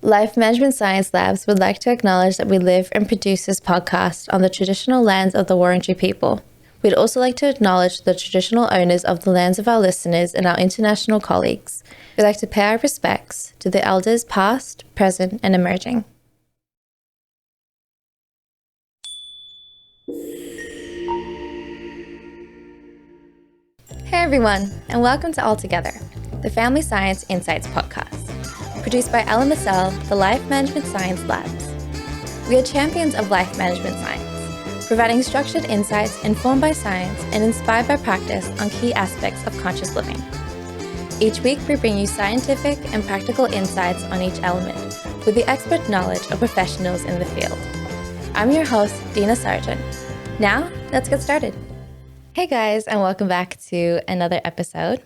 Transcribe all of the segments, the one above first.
Life Management Science Labs would like to acknowledge that we live and produce this podcast on the traditional lands of the Wurundjeri people. We'd also like to acknowledge the traditional owners of the lands of our listeners and our international colleagues. We'd like to pay our respects to the elders past, present, and emerging. Hey everyone, and welcome to All Together, the Family Science Insights podcast, produced by LMSL, the Life Management Science Labs. We are champions of life management science, providing structured insights informed by science and inspired by practice on key aspects of conscious living. Each week, we bring you scientific and practical insights on each element with the expert knowledge of professionals in the field. I'm your host, Dina Sargeant. Now, let's get started. Hey guys, and welcome back to another episode.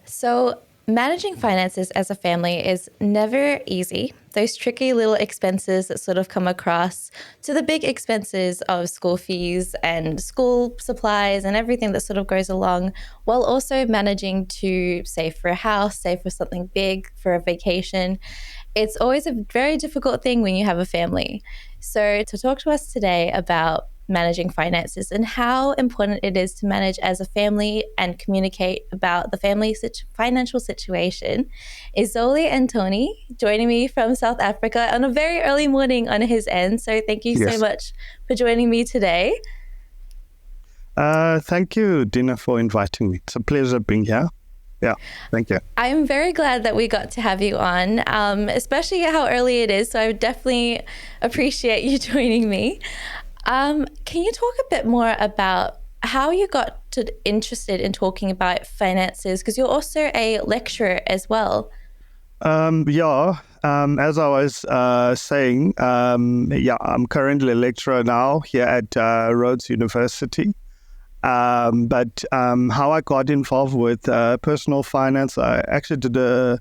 So, managing finances as a family is never easy. Those tricky little expenses that sort of come across to the big expenses of school fees and school supplies and everything that sort of goes along, while also managing to save for a house, save for something big, for a vacation. It's always a very difficult thing when you have a family. So to talk to us today about managing finances and how important it is to manage as a family and communicate about the family financial situation is Xolile Antoni, joining me from South Africa on a very early morning on his end. So thank you so much for joining me today. Thank you, Dina, for inviting me. It's a pleasure being here. Yeah, thank you. I'm very glad that we got to have you on, especially how early it is. So I would definitely appreciate you joining me. Can you talk a bit more about how you got interested in talking about finances? Because you're also a lecturer as well. As I was saying, I'm currently a lecturer now here at Rhodes University. But how I got involved with personal finance, I actually did a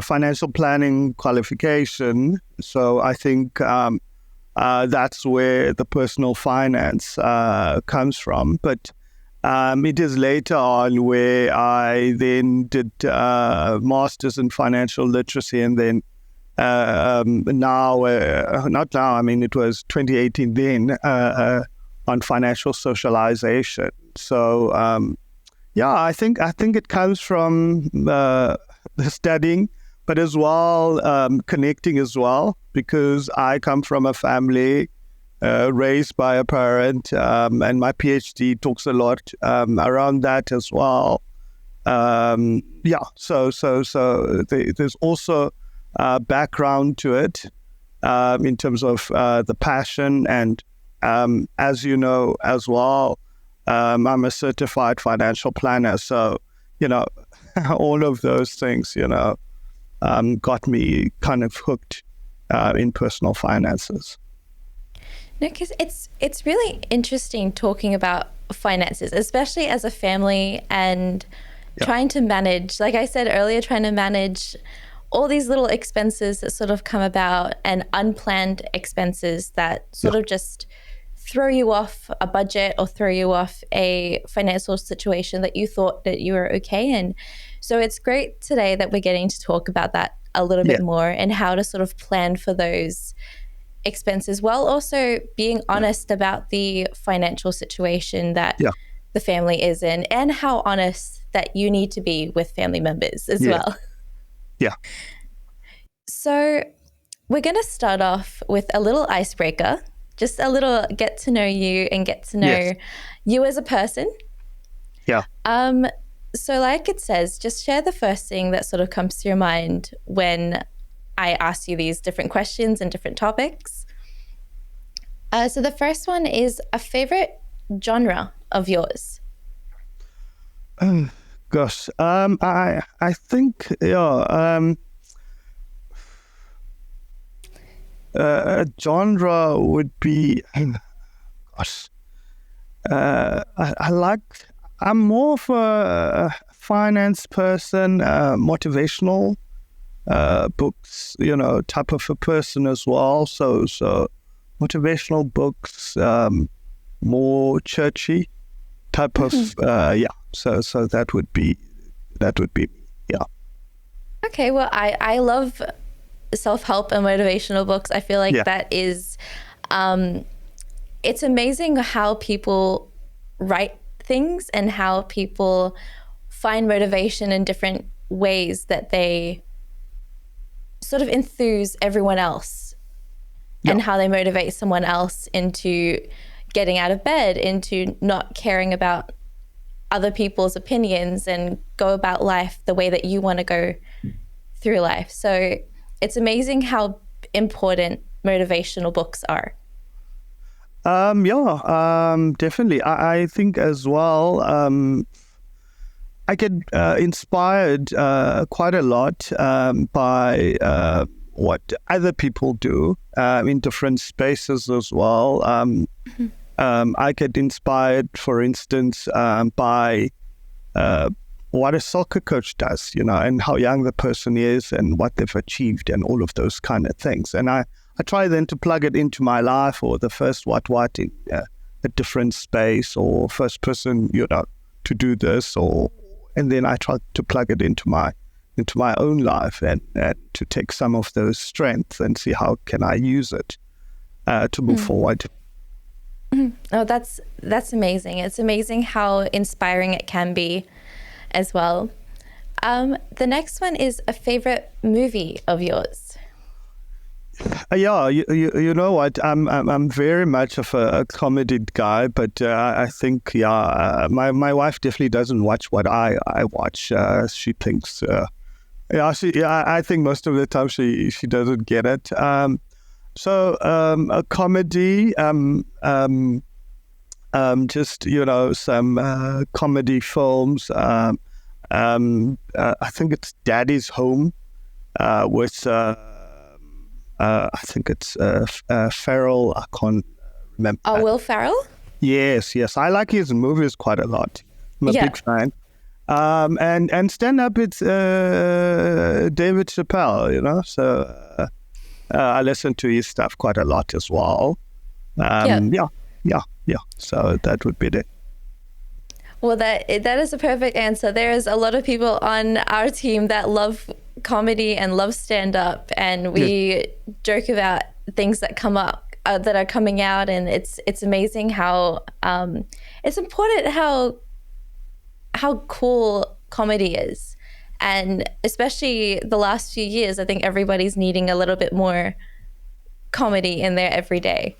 financial planning qualification. So I think that's where the personal finance comes from. But it is later on where I then did masters in financial literacy, and then it was 2018 then on financial socialization. So I think it comes from the studying, but as well connecting as well, because I come from a family raised by a parent, and my Ph.D. talks a lot around that as well. So there's also background to it in terms of the passion, and as you know as well, I'm a certified financial planner. So, all of those things, got me kind of hooked in personal finances. No, because it's really interesting talking about finances, especially as a family, and trying to manage, like I said earlier, trying to manage all these little expenses that sort of come about, and unplanned expenses that sort of just throw you off a budget or throw you off a financial situation that you thought that you were okay in. So it's great today that we're getting to talk about that a little bit more, and how to sort of plan for those expenses, while also being honest about the financial situation that the family is in, and how honest that you need to be with family members as well. Yeah. So we're going to start off with a little icebreaker, just a little get to know you and get to know you as a person. Yeah. So like it says, just share the first thing that sort of comes to your mind when I ask you these different questions and different topics. So the first one is a favorite genre of yours. Gosh, I think a genre would be, I'm more of a finance person, motivational books, type of a person as well. So motivational books, more churchy type of, So that would be, yeah. Okay, well, I love self-help and motivational books. I feel like that is, it's amazing how people write things and how people find motivation in different ways that they sort of enthuse everyone else and how they motivate someone else into getting out of bed, into not caring about other people's opinions and go about life the way that you want to go through life. So it's amazing how important motivational books are. Definitely. I think as well, I get inspired quite a lot by what other people do in different spaces as well. I get inspired, for instance, by what a soccer coach does, and how young the person is and what they've achieved and all of those kind of things. And I try then to plug it into my life, or the first what in a different space, or first person, to do this, and then I try to plug it into my own life and to take some of those strengths and see how can I use it to move forward. Oh, that's amazing. It's amazing how inspiring it can be as well. The next one is a favorite movie of yours. You know what? I'm very much of a comedy guy, but I think my wife definitely doesn't watch what I watch. She thinks I think most of the time she doesn't get it. So a comedy, just some comedy films. I think it's Daddy's Home with. I think it's Ferrell. I can't remember. Oh, Will Ferrell? Yes. I like his movies quite a lot. I'm a big fan. And stand-up, it's David Chappelle, so I listen to his stuff quite a lot as well. So that would be it. Well, that is a perfect answer. There is a lot of people on our team that love comedy and love stand-up, and we joke about things that come up that are coming out, and it's amazing how it's important how cool comedy is. And especially the last few years, I think everybody's needing a little bit more comedy in their everyday.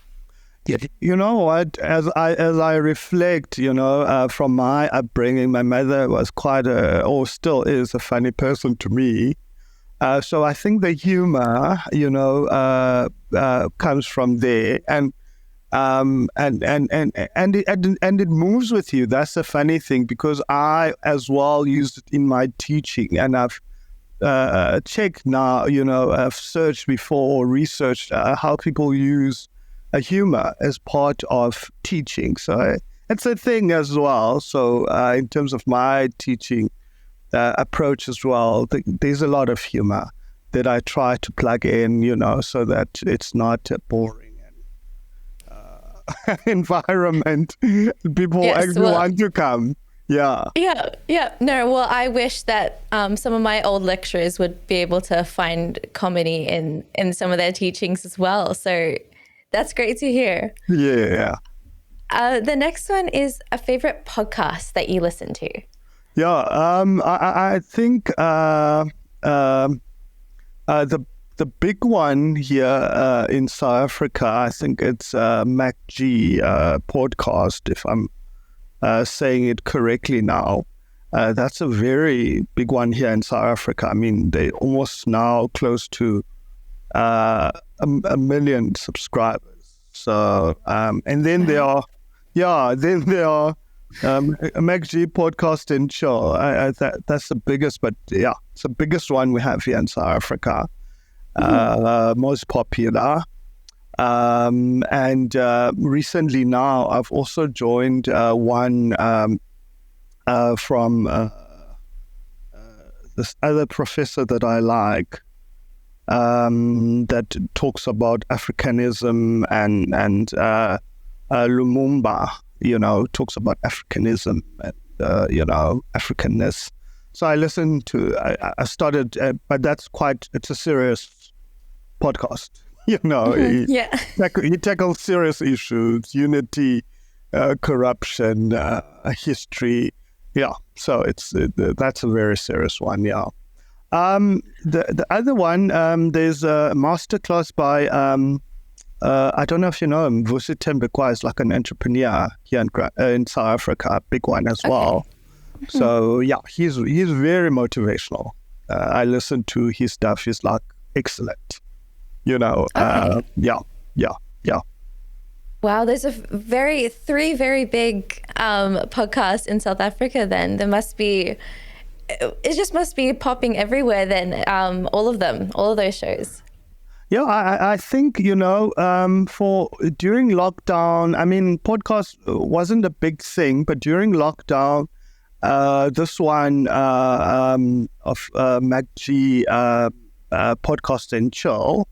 Yeah, you know what? As I reflect, from my upbringing, my mother was still is a funny person to me. So I think the humor, comes from there, and it moves with you. That's the funny thing, because I as well used it in my teaching, and I've checked now. I've searched before or researched how people use a humor as part of teaching. So it's a thing as well. So in terms of my teaching approach as well, there's a lot of humor that I try to plug in, so that it's not a boring environment. People actually want to come. Yeah. No, well, I wish that some of my old lecturers would be able to find comedy in some of their teachings as well. So that's great to hear. Yeah. The next one is a favorite podcast that you listen to. Yeah, I think the big one here in South Africa, I think it's MacG podcast, if I'm saying it correctly now. That's a very big one here in South Africa. I mean, they almost now close to a million subscribers. So, and then there are MacG podcast and show. That's the biggest, but yeah, it's the biggest one we have here in South Africa. Most popular. And recently now, I've also joined one from this other professor that I like, that talks about Africanism and Lumumba, talks about Africanism and, Africanness. So I listened to, I started, but it's a serious podcast. You know, he tackles serious issues, unity, corruption, history. Yeah, so that's a very serious one. Yeah. The other one, there's a masterclass by I don't know if you know him. Vusi Tembekwa is like an entrepreneur here in South Africa, a big one as well. So yeah, he's very motivational. I listen to his stuff. He's like excellent. You know, yeah. Wow, there's three very big podcasts in South Africa. Then it just must be popping everywhere. Then all of those shows. Yeah, I think, you know, for during lockdown, I mean, podcast wasn't a big thing, but during lockdown, this one of MacG Podcast and Chill,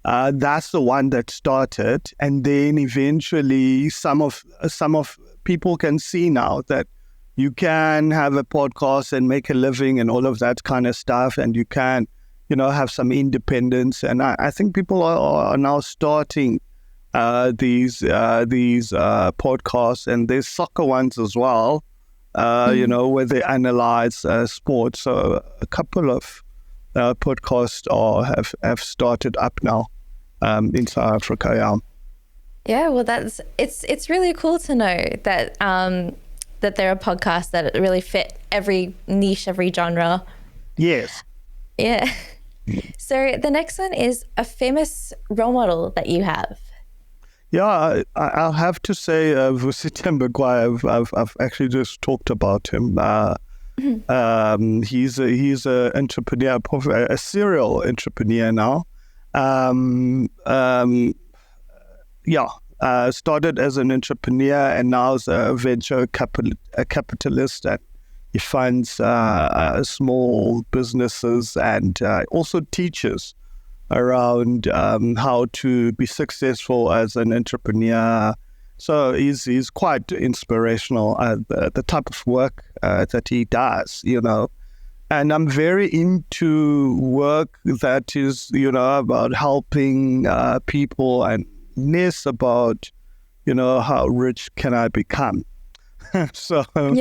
that's the one that started, and then eventually some of people can see now that you can have a podcast and make a living and all of that kind of stuff, and you can, you know, have some independence. And I think people are now starting these podcasts, and there's soccer ones as well, you know, where they analyze sports. So a couple of podcasts have started up now in South Africa. Yeah, well, it's really cool to know that that there are podcasts that really fit every niche, every genre. Yes. Yeah. So the next one is a famous role model that you have. Yeah, I'll have to say Vusi Tembekwa. I've actually just talked about him. He's a entrepreneur, a serial entrepreneur now. Started as an entrepreneur and now is a venture capitalist, and he funds small businesses and also teaches around how to be successful as an entrepreneur. So he's quite inspirational, the type of work that he does, you know. And I'm very into work that is, you know, about helping people and less about, you know, how rich can I become. So for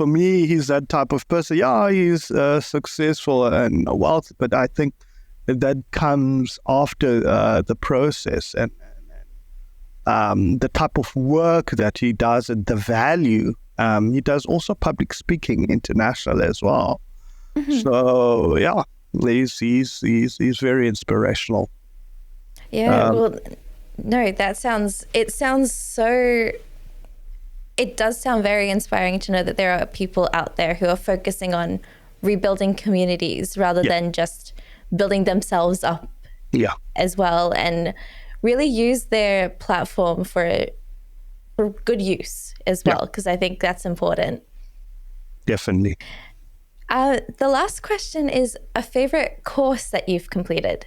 me, he's that type of person. Yeah, he's successful and wealthy, but I think that comes after the process and the type of work that he does and the value. He does also public speaking international as well. So yeah, he's very inspirational. Yeah, well, no, it does sound very inspiring to know that there are people out there who are focusing on rebuilding communities rather than just building themselves up as well, and really use their platform for good use as well, because I think that's important. Definitely. The last question is a favorite course that you've completed.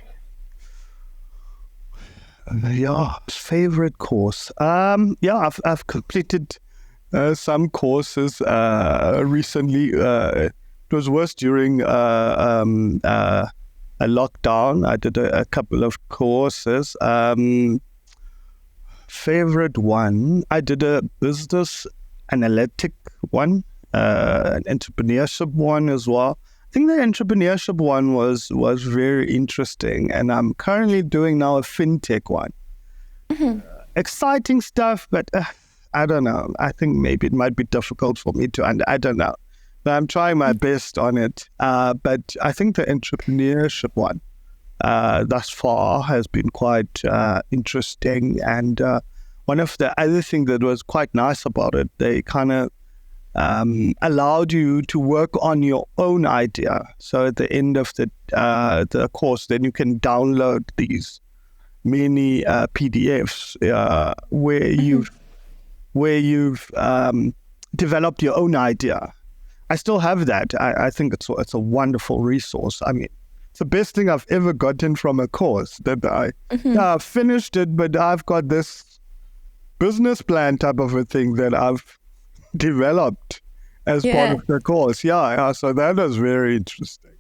Favorite course. I've completed some courses recently. It was worse during a lockdown. I did a couple of courses. Favorite one, I did a business analytic one, an entrepreneurship one as well. I think the entrepreneurship one was very interesting, and I'm currently doing now a fintech one. Exciting stuff, but I don't know. I think maybe it might be difficult for me to, I don't know. But I'm trying my best on it. But I think the entrepreneurship one thus far has been quite interesting. And one of the other things that was quite nice about it, they kind of allowed you to work on your own idea. So at the end of the course, then you can download these mini PDFs where you've developed your own idea. I still have that. I think it's a wonderful resource. I mean, it's the best thing I've ever gotten from a course that I finished it, but I've got this business plan type of a thing that I've developed as part of the course. So that was very interesting.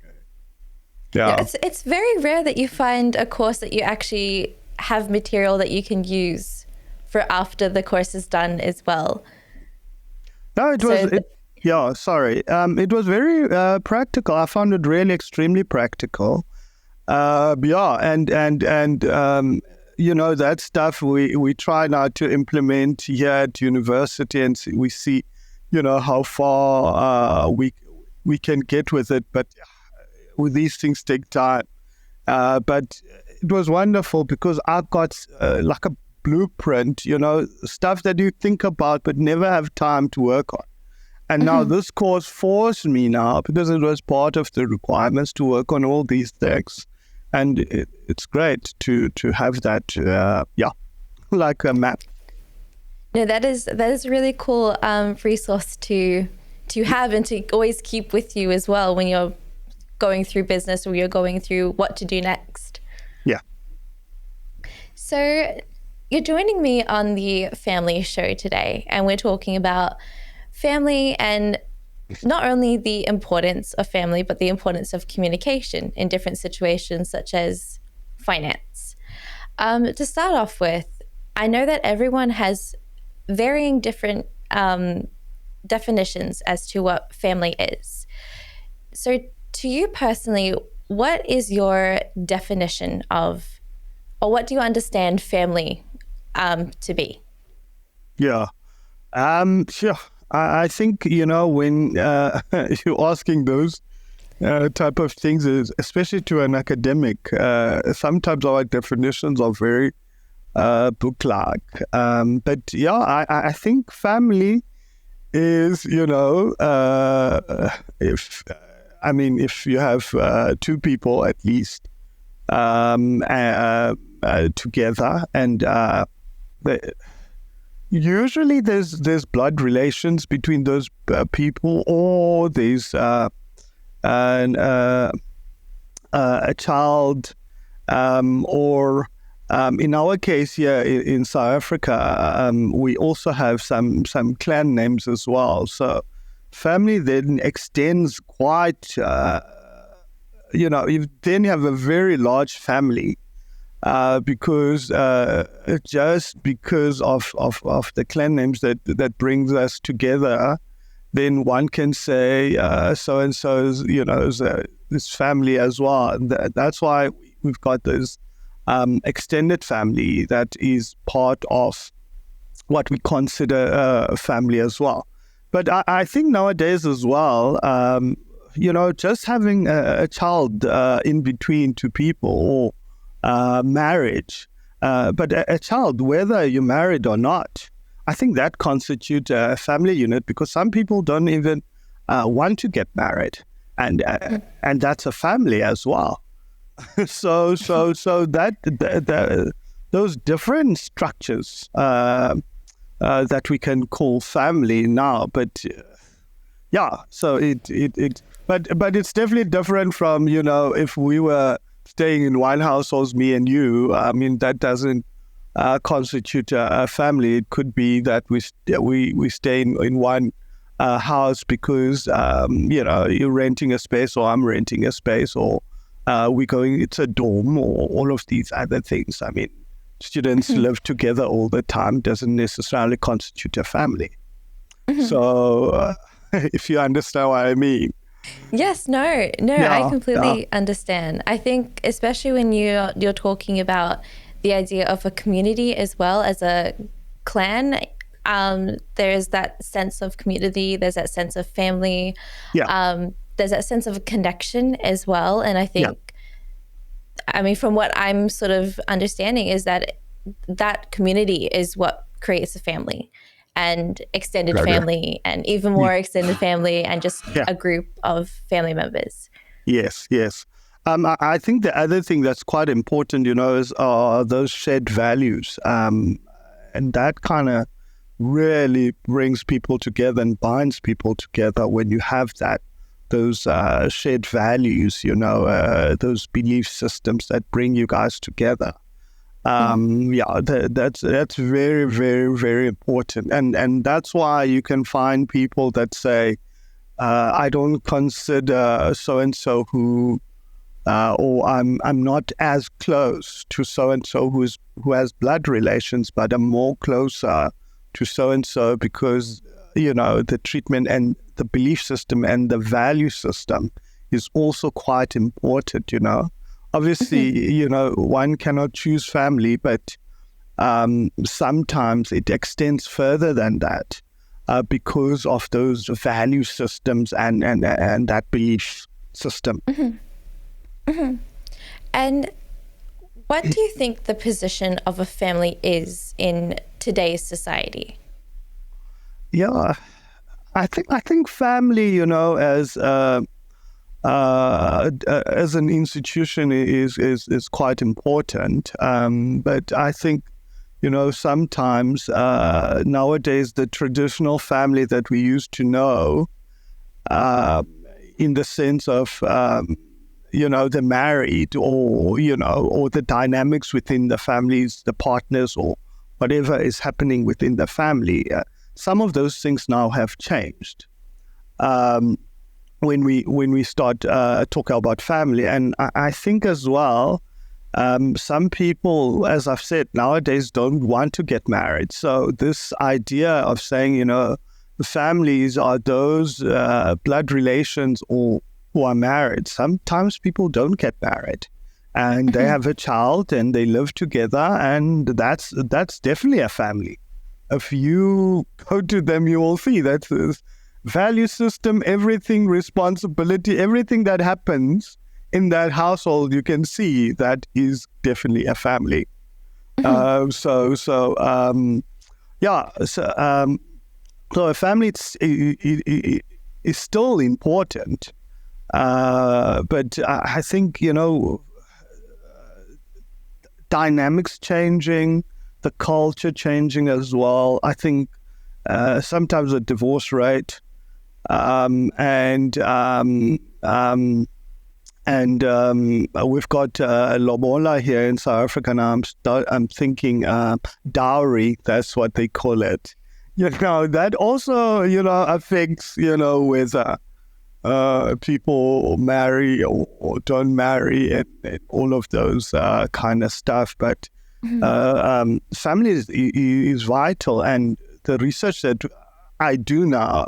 Yeah. It's very rare that you find a course that you actually have material that you can use for after the course is done as well. No, it was. It was very practical. I found it really extremely practical. That stuff we try now to implement here at university, and we see, how far we can get with it. But with these things take time. But it was wonderful because I got like a blueprint, stuff that you think about but never have time to work on. And now this course forced me now, because it was part of the requirements, to work on all these things. And it's great to have that, like a map. No, that is a really cool resource to have and to always keep with you as well when you're going through business or you're going through what to do next. Yeah. So you're joining me on the family show today, and we're talking about family and not only the importance of family, but the importance of communication in different situations, such as finance. To start off with, I know that everyone has varying different definitions as to what family is. So to you personally, what is your definition of, or what do you understand family to be? Yeah. Sure. I think, when you're asking those type of things, especially to an academic, sometimes our definitions are very book-like. But yeah, I think family is, if you have two people at least together, and usually there's blood relations between those people, or there's a child, or in our case here in South Africa, we also have some clan names as well. So family then extends quite, you then have a very large family. Because just because of the clan names that brings us together, then one can say so and so is this family as well. And that's why we've got this extended family that is part of what we consider a family as well. But I think nowadays as well, just having a child in between two people, or marriage, but a child, whether you're married or not, I think that constitutes a family unit, because some people don't even want to get married, and that's a family as well. so that those different structures that we can call family now, but so but it's definitely different from if we were staying in one household, me and you. I mean, that doesn't constitute a family. It could be that we stay in one house because you're renting a space, or I'm renting a space, or it's a dorm, or all of these other things. I mean, students live together all the time doesn't necessarily constitute a family. So if you understand what I mean. Yes, no, I completely understand. I think especially when you're talking about the idea of a community as well as a clan, there's that sense of community, there's that sense of family, there's that sense of a connection as well. And I think, I mean, from what I'm sort of understanding is that community is what creates a family, and extended family, and even more extended family, and just a group of family members. Yes. I think the other thing that's quite important, is those shared values. And that kind of really brings people together and binds people together when you have those shared values, those belief systems that bring you guys together. That's very, very, very important. And that's why you can find people that say, I don't consider so-and-so who or I'm not as close to so and so who has blood relations, but I'm more closer to so and so because the treatment and the belief system and the value system is also quite important. Obviously, one cannot choose family, but sometimes it extends further than that because of those value systems and that belief system. And what do you think the position of a family is in today's society? Yeah, I think family, as an institution is quite important. But I think, sometimes nowadays the traditional family that we used to know, in the sense of they're married, or the dynamics within the families, the partners, or whatever is happening within the family. Some of those things now have changed when we start talking about family. And I think as well, some people, as I've said, nowadays don't want to get married. So this idea of saying, the families are those blood relations or who are married. Sometimes people don't get married and they have a child and they live together, and that's definitely a family. If you go to them, you will see that the value system, everything, responsibility, everything that happens in that household, you can see that is definitely a family. So a family is still important. But I think, dynamics changing, the culture changing as well. I think sometimes the divorce rate and we've got lobola here in South Africa now. I'm thinking dowry, that's what they call it. That also, affects, whether people marry or don't marry and all of those kind of stuff. But family is vital, and the research that I do now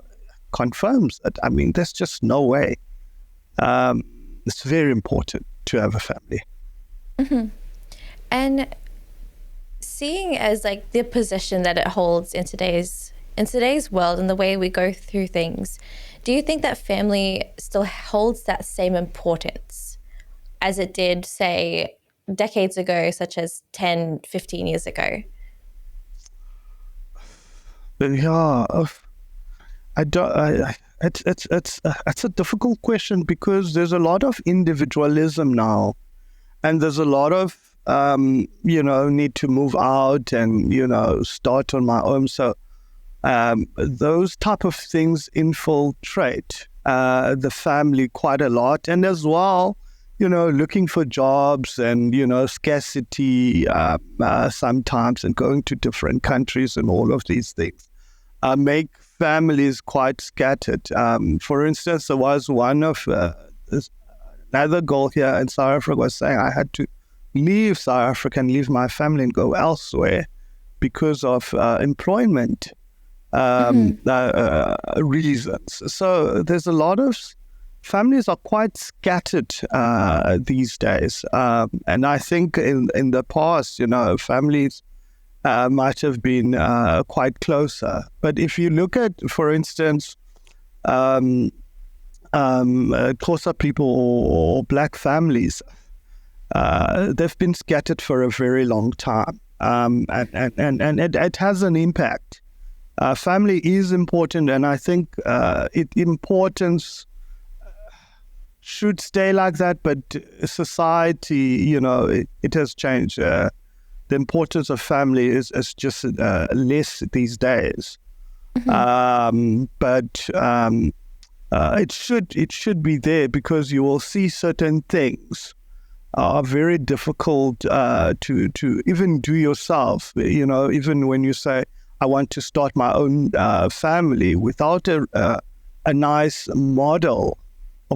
confirms that. I mean, there's just no way. It's very important to have a family. And seeing as like the position that it holds in today's world and the way we go through things, do you think that family still holds that same importance as it did, say, decades ago, such as 10, 15 years ago? Yeah, it's a difficult question because there's a lot of individualism now, and there's a lot of need to move out and start on my own. So those type of things infiltrate the family quite a lot, and as well, looking for jobs and scarcity sometimes, and going to different countries and all of these things make families quite scattered. For instance, there was one of another girl here in South Africa was saying I had to leave South Africa and leave my family and go elsewhere because of employment reasons. So there's a lot of families are quite scattered these days, and I think in the past, families might have been quite closer. But if you look at, for instance, Xhosa people or black families, they've been scattered for a very long time, and it has an impact. Family is important, and I think importance should stay like that, but society, it has changed. The importance of family is just less these days. But it should be there, because you will see certain things are very difficult to even do yourself. Even when you say, I want to start my own family without a nice model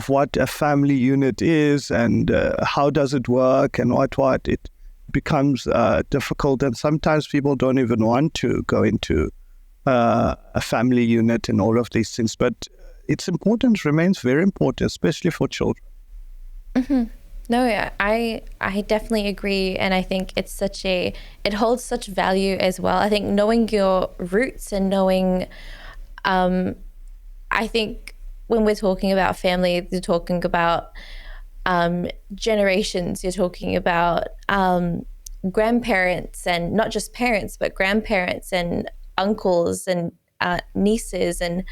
what a family unit is and how does it work and what, it becomes difficult. And sometimes people don't even want to go into a family unit and all of these things. But its importance remains very important, especially for children. Mm-hmm. No, I definitely agree, and I think it holds such value as well. I think knowing your roots and knowing, I think when we're talking about family, you're talking about generations. You're talking about grandparents, and not just parents, but grandparents and uncles and nieces, and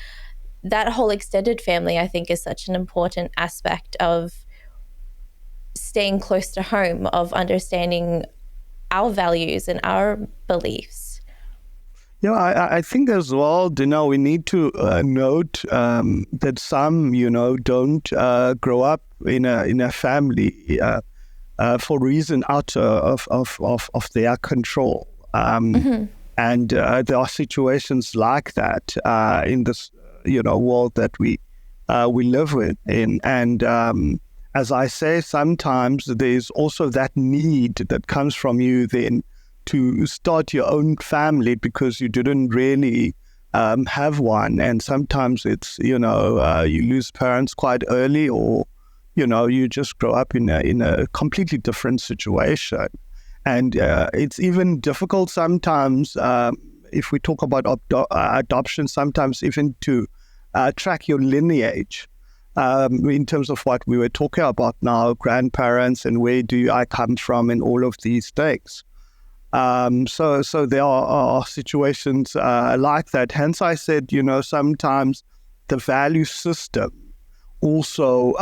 that whole extended family, I think, is such an important aspect of staying close to home, of understanding our values and our beliefs. Yeah, I think as well, Dina, we need to note that some, don't grow up in a family for reason out of their control. And there are situations like that in this, world that we live in. And as I say, sometimes there's also that need that comes from you then to start your own family because you didn't really have one. And sometimes it's, you lose parents quite early, or, you just grow up in a completely different situation. And it's even difficult sometimes, if we talk about adoption, sometimes even to track your lineage. In terms of what we were talking about now, grandparents and where do I come from and all of these things. So there are situations like that. Hence I said, sometimes the value system also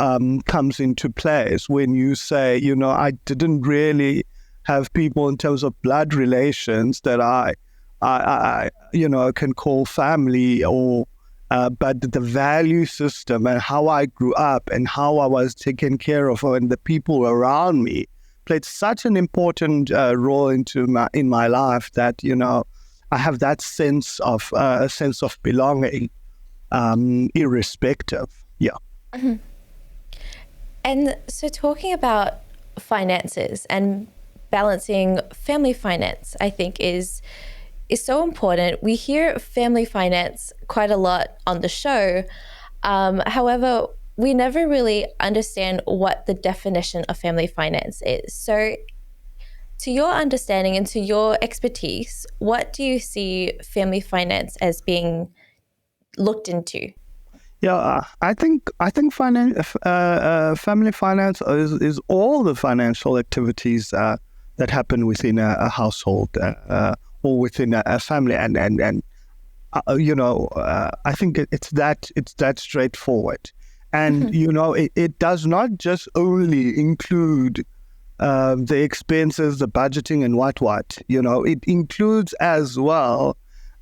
comes into place when you say, I didn't really have people in terms of blood relations that I can call family, or but the value system and how I grew up and how I was taken care of and the people around me played such an important role in my life that, I have that sense of belonging, irrespective. Yeah. Mm-hmm. And so talking about finances and balancing family finance, I think is so important. We hear family finance quite a lot on the show. However, we never really understand what the definition of family finance is. So to your understanding and to your expertise, what do you see family finance as being looked into? Yeah, I think family finance is all the financial activities that happen within a household or within a family, and I think it's that straightforward, and it does not just only include the expenses, the budgeting, and what. It includes as well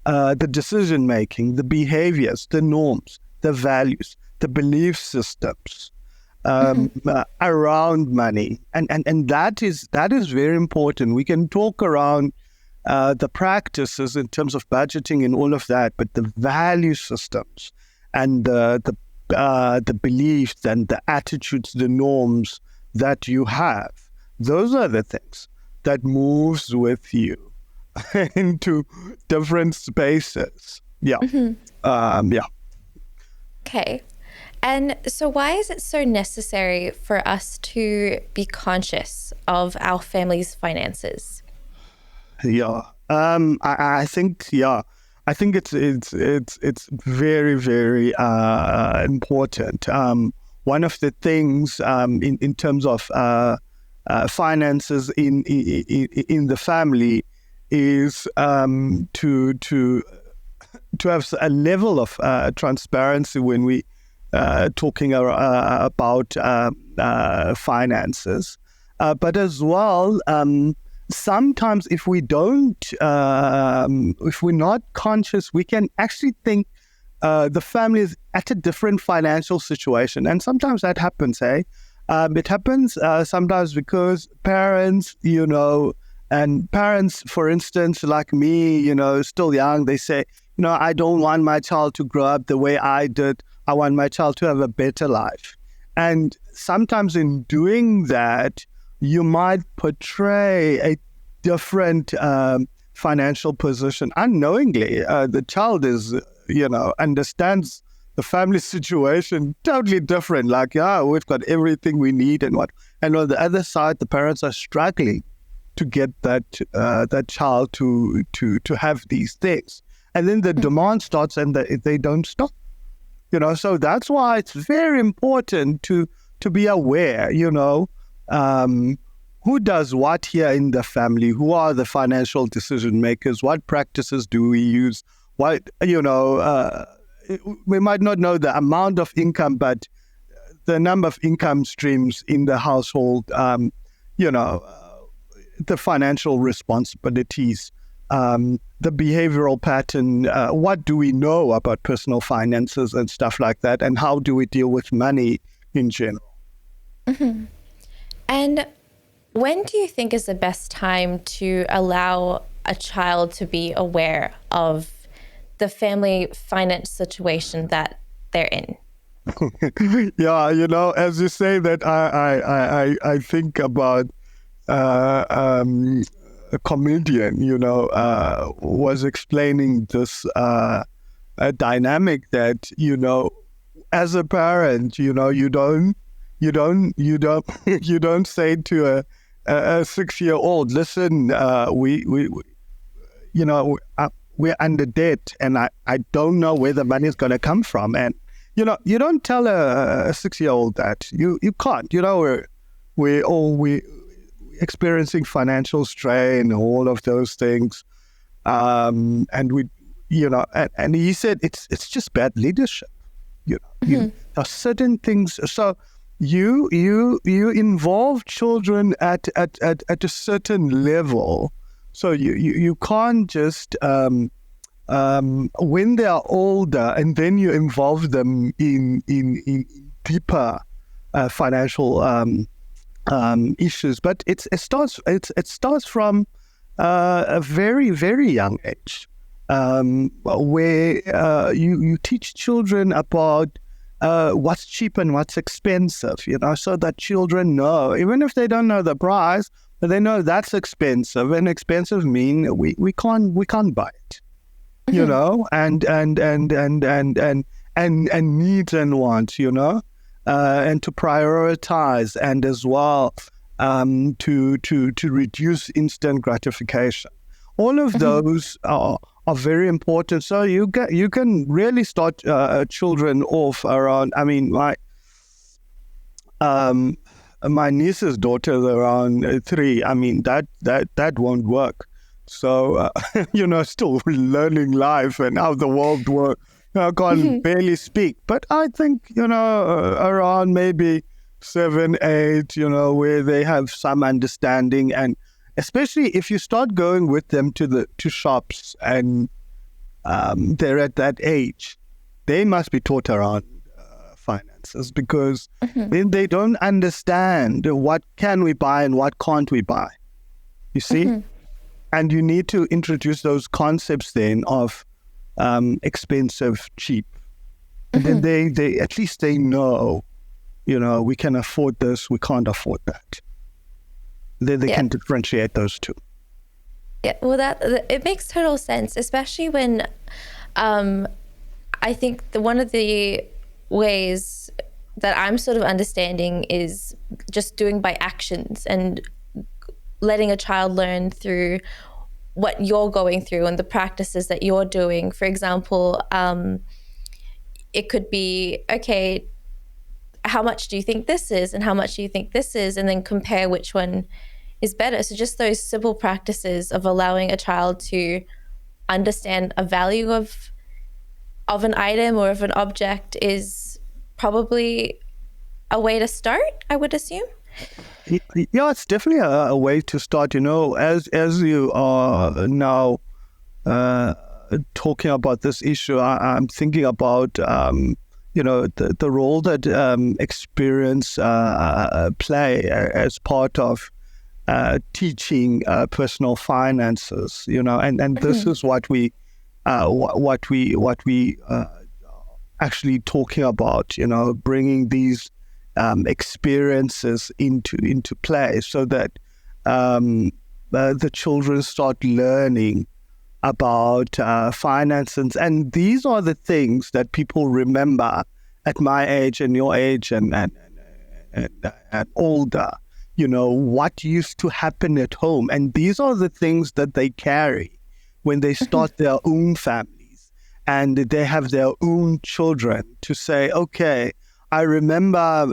the decision making, the behaviors, the norms, the values, the belief systems around money, and that is very important. We can talk around the practices in terms of budgeting and all of that, but the value systems and the beliefs and the attitudes, the norms that you have, those are the things that moves with you into different spaces. Yeah. Yeah. Okay. And so why is it so necessary for us to be conscious of our family's finances? Yeah. I think it's very, very important. One of the things in terms of finances in the family is to have a level of transparency when we talking about finances, but as well, sometimes if we don't, if we're not conscious, we can actually think the family is at a different financial situation, and sometimes that happens. It happens sometimes because parents, and parents, for instance, like me, still young, they say, I don't want my child to grow up the way I did. I want my child to have a better life. And sometimes in doing that, you might portray a different financial position unknowingly. The child is, understands the family situation totally different. Like, yeah, we've got everything we need and what. And on the other side, the parents are struggling to get that child to have these things. And then the demand starts and they don't stop. So that's why it's very important to be aware, who does what here in the family, who are the financial decision makers, what practices do we use, what, we might not know the amount of income, but the number of income streams in the household, the financial responsibilities, the behavioral pattern, what do we know about personal finances and stuff like that, and how do we deal with money in general. Mm-hmm. And when do you think is the best time to allow a child to be aware of the family finance situation that they're in? Yeah, as you say that, I think about a comedian, was explaining this dynamic that, as a parent, you don't say to a 6-year-old, listen, we're under debt, and I don't know where the money is going to come from. And you don't tell a 6-year-old that. You can't. We're all experiencing financial strain, all of those things, and we, and he said it's just bad leadership. There are certain things. So you involve children at a certain level. So you can't just when they are older and then you involve them in deeper financial issues. But it starts from a very, very young age, where you teach children about what's cheap and what's expensive, so that children know, even if they don't know the price, but they know that's expensive, and expensive mean we can't buy it, and needs and wants, and to prioritize, and as well to reduce instant gratification. All of those are very important. So you can really start children off around. I mean, my niece's daughter is around 3. I mean, that won't work. So still learning life and how the world works. I can't barely speak, but I think around maybe 7, 8. Where they have some understanding, and especially if you start going with them to shops and they're at that age, they must be taught around finances, because then they don't understand what can we buy and what can't we buy. You see? And you need to introduce those concepts then of expensive, cheap. And then they at least they know, we can afford this, we can't afford that. Then they can differentiate those two. Yeah, well, it makes total sense, especially when I think one of the ways that I'm sort of understanding is just doing by actions and letting a child learn through what you're going through and the practices that you're doing. For example, it could be, okay, how much do you think this is and how much do you think this is, and then compare which one is better. So just those simple practices of allowing a child to understand a value of an item or of an object is probably a way to start, I would assume. Yeah, it's definitely a way to start. As you are now talking about this issue, I'm thinking about the role that experience play as part of teaching personal finances. And this is what we actually talking about. Bringing these experiences into play, so that the children start learning about finances. And these are the things that people remember at my age and your age and older. What used to happen at home. And these are the things that they carry when they start their own families and they have their own children, to say, okay, I remember,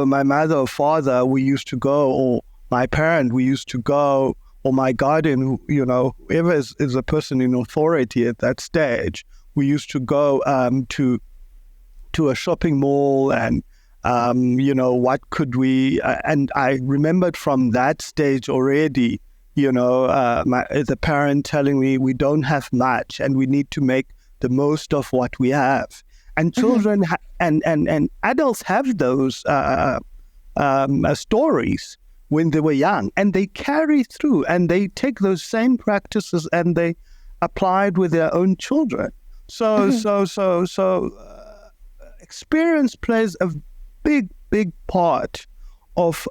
my mother or father, we used to go, or my parent, we used to go, or my guardian, whoever is a person in authority at that stage, we used to go to a shopping mall and, what could we, and I remembered from that stage already, the parent telling me we don't have much and we need to make the most of what we have. And children and adults have those stories when they were young, and they carry through, and they take those same practices and they apply it with their own children. So experience plays a big part of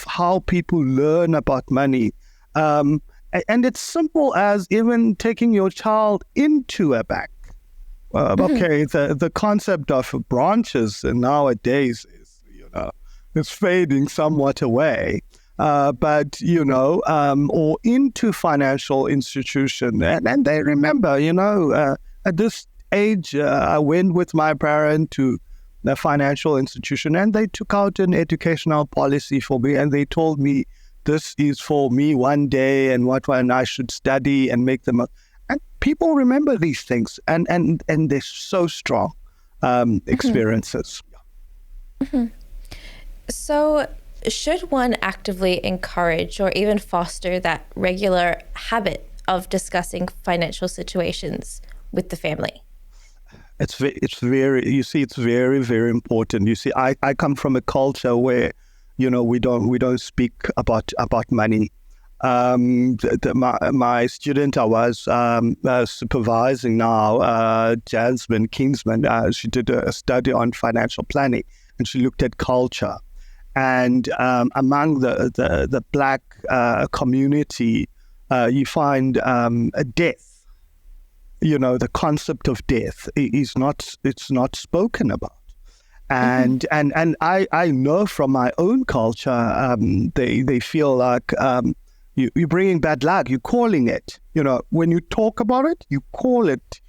how people learn about money. And it's simple as even taking your child into a bank. Okay, the concept of branches nowadays is fading somewhat away. But or into financial institution, and they remember, at this age, I went with my parent to the financial institution, and they took out an educational policy for me, and they told me this is for me one day, and what one I should study and make them. And people remember these things, and they're so strong experiences. So, should one actively encourage or even foster that regular habit of discussing financial situations with the family? It's very, it's very, very important. You see, I come from a culture where, we don't speak about money. My student I was supervising now, Jasmine Kingsman, she did a study on financial planning, and she looked at culture. And among the Black community, you find death. The concept of death it's not spoken about. And I know from my own culture, they feel like you're bringing bad luck. You're calling it. When you talk about it, you call it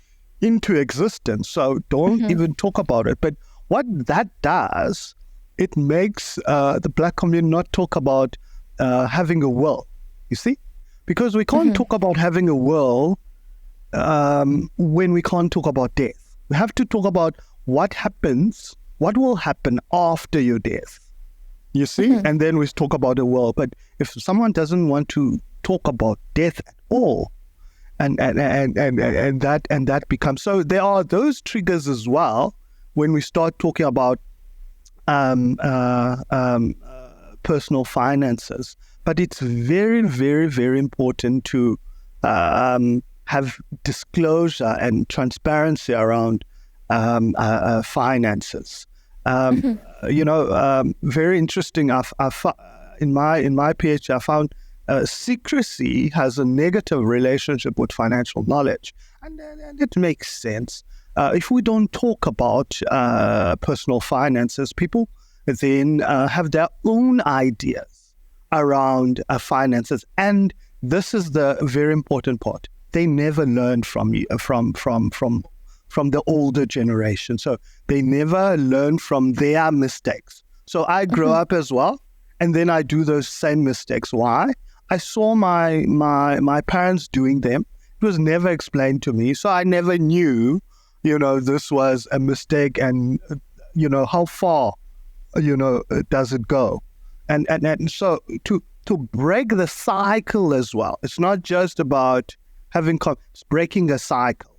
into existence. So don't even talk about it. But what that does, it makes the Black community not talk about having a will, you see? Because we can't talk about having a will when we can't talk about death. We have to talk about what will happen after your death, you see? And then we talk about a will. But if someone doesn't want to talk about death at all, and that becomes, so there are those triggers as well when we start talking about personal finances. But it's very, very, very important to have disclosure and transparency around finances. Very interesting. In my PhD, I found secrecy has a negative relationship with financial knowledge, and it makes sense. If we don't talk about personal finances, people then have their own ideas around finances, and this is the very important part. They never learned from the older generation, so they never learn from their mistakes. So I grew up as well, and then I do those same mistakes. Why? I saw my parents doing them. It was never explained to me, so I never knew, this was a mistake, and how far, does it go? And so to break the cycle as well. It's not just about it's breaking a cycle,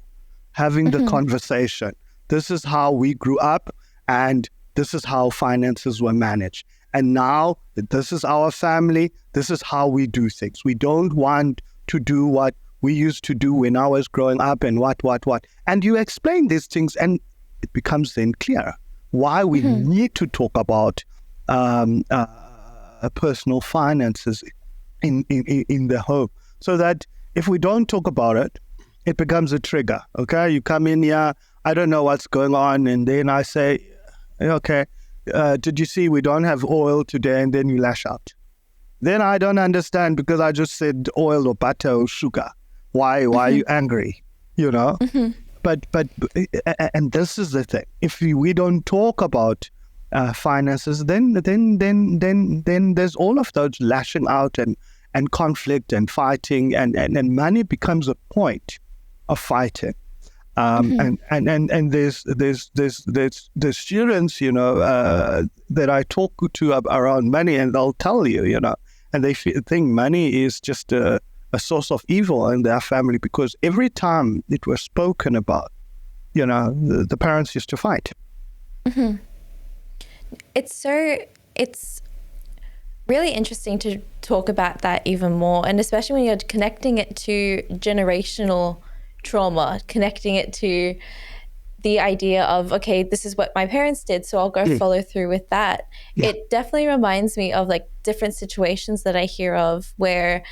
having the conversation. This is how we grew up, and this is how finances were managed. And now this is our family. This is how we do things. We don't want to do what we used to do when I was growing up, and what. And you explain these things, and it becomes then clear why we need to talk about personal finances in the home, so that if we don't talk about it, it becomes a trigger. Okay, you come in here, I don't know what's going on, and then I say, okay, did you see we don't have oil today? And then you lash out. Then I don't understand, because I just said oil or butter or sugar. Why are you angry? You know. But and this is the thing. If we don't talk about finances, then there's all of those lashing out and conflict and fighting, and money becomes a point of fighting. And there's students, you know, that I talk to around money, and they'll tell you, you know, and they think money is just a source of evil in their family, because every time it was spoken about, you know, the parents used to fight. It's really interesting to talk about that even more, and especially when you're connecting it to generational trauma, connecting it to the idea of, okay, this is what my parents did, so I'll go follow through with that. Yeah. It definitely reminds me of like different situations that I hear of where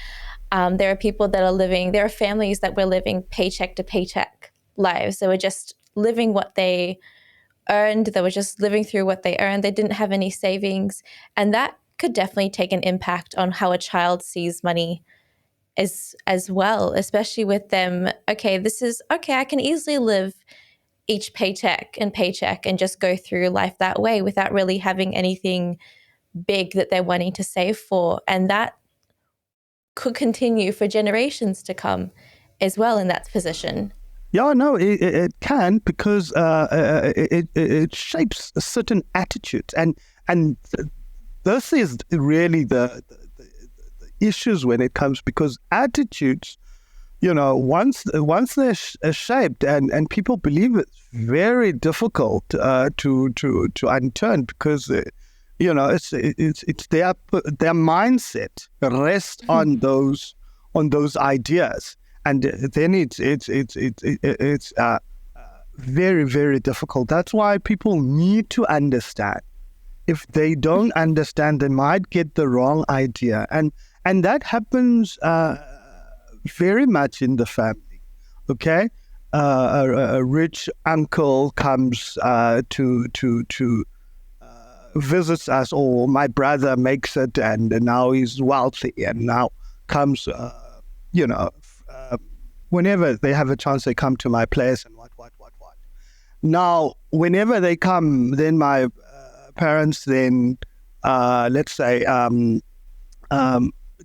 there are people that are living, there are families that were living paycheck to paycheck lives. They were just living what they earned. They were just living through what they earned. They didn't have any savings. And that could definitely take an impact on how a child sees money as well, especially with them. Okay, I can easily live each paycheck and just go through life that way without really having anything big that they're wanting to save for. And that could continue for generations to come as well in that position. Yeah, no, it can, because it shapes certain attitudes, and this is really the issues when it comes, because attitudes, you know, once they're shaped and people believe, it's very difficult to unturn, because you know, it's their mindset rests on those ideas, and then it's very, very difficult. That's why people need to understand. If they don't understand, they might get the wrong idea, and that happens very much in the family. Okay, a rich uncle comes to visits us, or my brother makes it, and now he's wealthy, and now comes, you know, whenever they have a chance, they come to my place, and what. Now, whenever they come, then my parents then, let's say,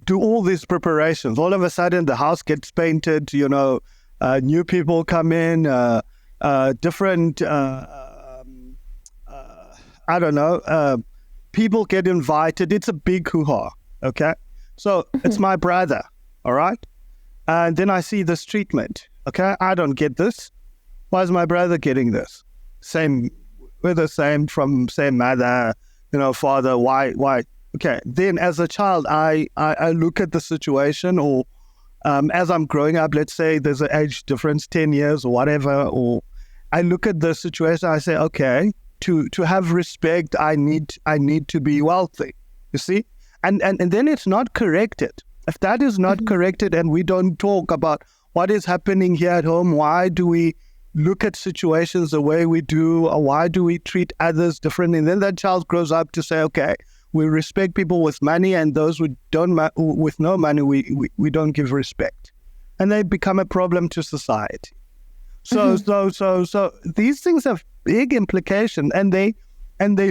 do all these preparations. All of a sudden, the house gets painted, you know, new people come in, different... I don't know, people get invited. It's a big hoo-ha, okay? So it's my brother, all right? And then I see this treatment, okay? I don't get this. Why is my brother getting this? We're the same, from same mother, you know, father. Why? Okay, then as a child, I look at the situation, or as I'm growing up, let's say there's an age difference, 10 years or whatever, or I look at the situation, I say, okay, to have respect, I need to be wealthy, you see? And then it's not corrected. If that is not corrected, and we don't talk about what is happening here at home, why do we look at situations the way we do, or why do we treat others differently? And then that child grows up to say, okay, we respect people with money, and those with no money, we don't give respect. And they become a problem to society. So these things have big implication, and they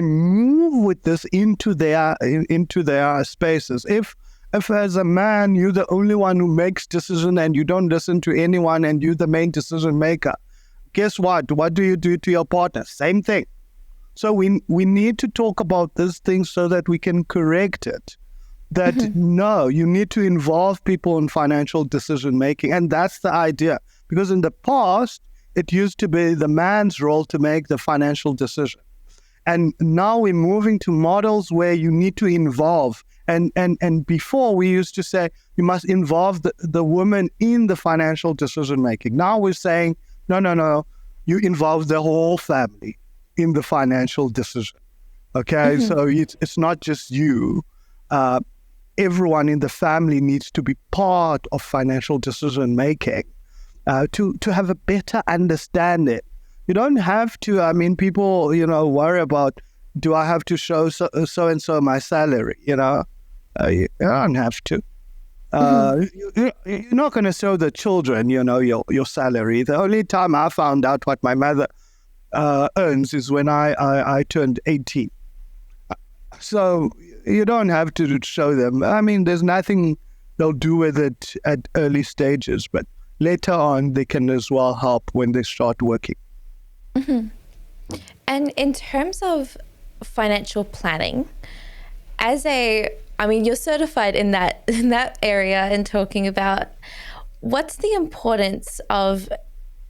move with this into their spaces. If as a man you're the only one who makes decision, and you don't listen to anyone, and you're the main decision maker, guess what? What do you do to your partner? Same thing. So we need to talk about this thing so that we can correct it. That no, you need to involve people in financial decision making, and that's the idea. Because in the past, it used to be the man's role to make the financial decision. And now we're moving to models where you need to involve. And before, we used to say you must involve the woman in the financial decision making. Now we're saying, no, you involve the whole family in the financial decision. Okay, so it's not just you. Everyone in the family needs to be part of financial decision making to have a better understanding. You don't have to. I mean, people worry about, do I have to show so and so my salary? You don't have to. You're not going to show the children, your salary. The only time I found out what my mother earns is when I turned 18. So you don't have to show them. I mean, there's nothing they'll do with it at early stages, but later on they can as well help when they start working. And in terms of financial planning, you're certified in that area and talking about what's the importance of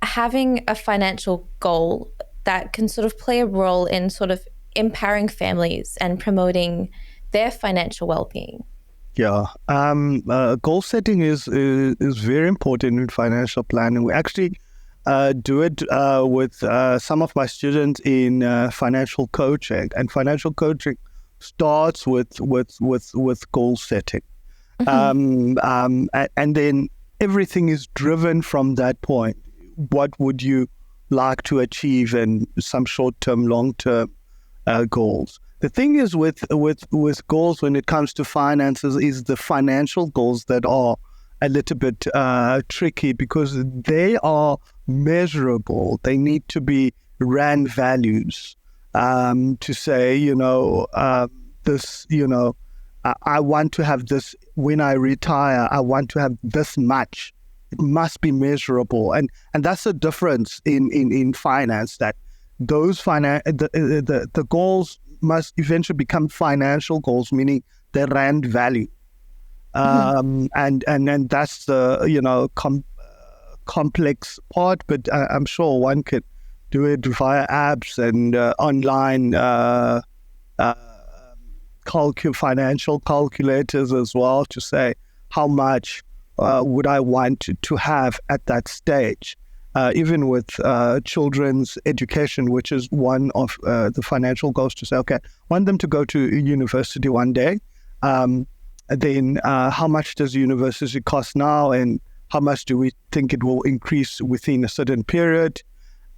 having a financial goal that can sort of play a role in sort of empowering families and promoting their financial well-being? Yeah, goal setting is very important in financial planning. We actually do it with some of my students in financial coaching, and financial coaching starts with goal setting, and then everything is driven from that point. What would you like to achieve in some short-term, long-term goals? The thing is with goals when it comes to finances is the financial goals that are a little bit tricky because they are measurable. They need to be rand values to say, this, I want to have this when I retire. I want to have this much. It must be measurable, and that's the difference in finance. That those the goals must eventually become financial goals, meaning the rand value, and that's the complex part. But I'm sure one could do it via apps and online financial calculators as well to say how much would I want to have at that stage. Even with children's education, which is one of the financial goals, to say, okay, I want them to go to university one day. Then how much does university cost now, and how much do we think it will increase within a certain period?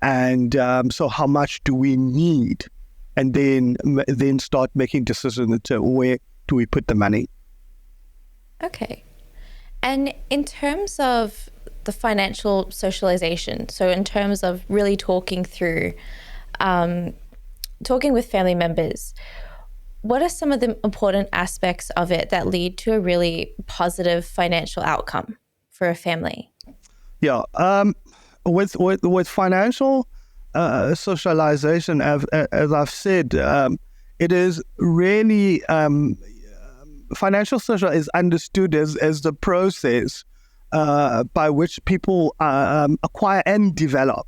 And so how much do we need? And then start making decisions to where do we put the money. Okay. And in terms of the financial socialization, so in terms of really talking through, talking with family members, what are some of the important aspects of it that lead to a really positive financial outcome for a family? Yeah, with financial socialization, as I've said, it is really financial social is understood as the process by which people acquire and develop.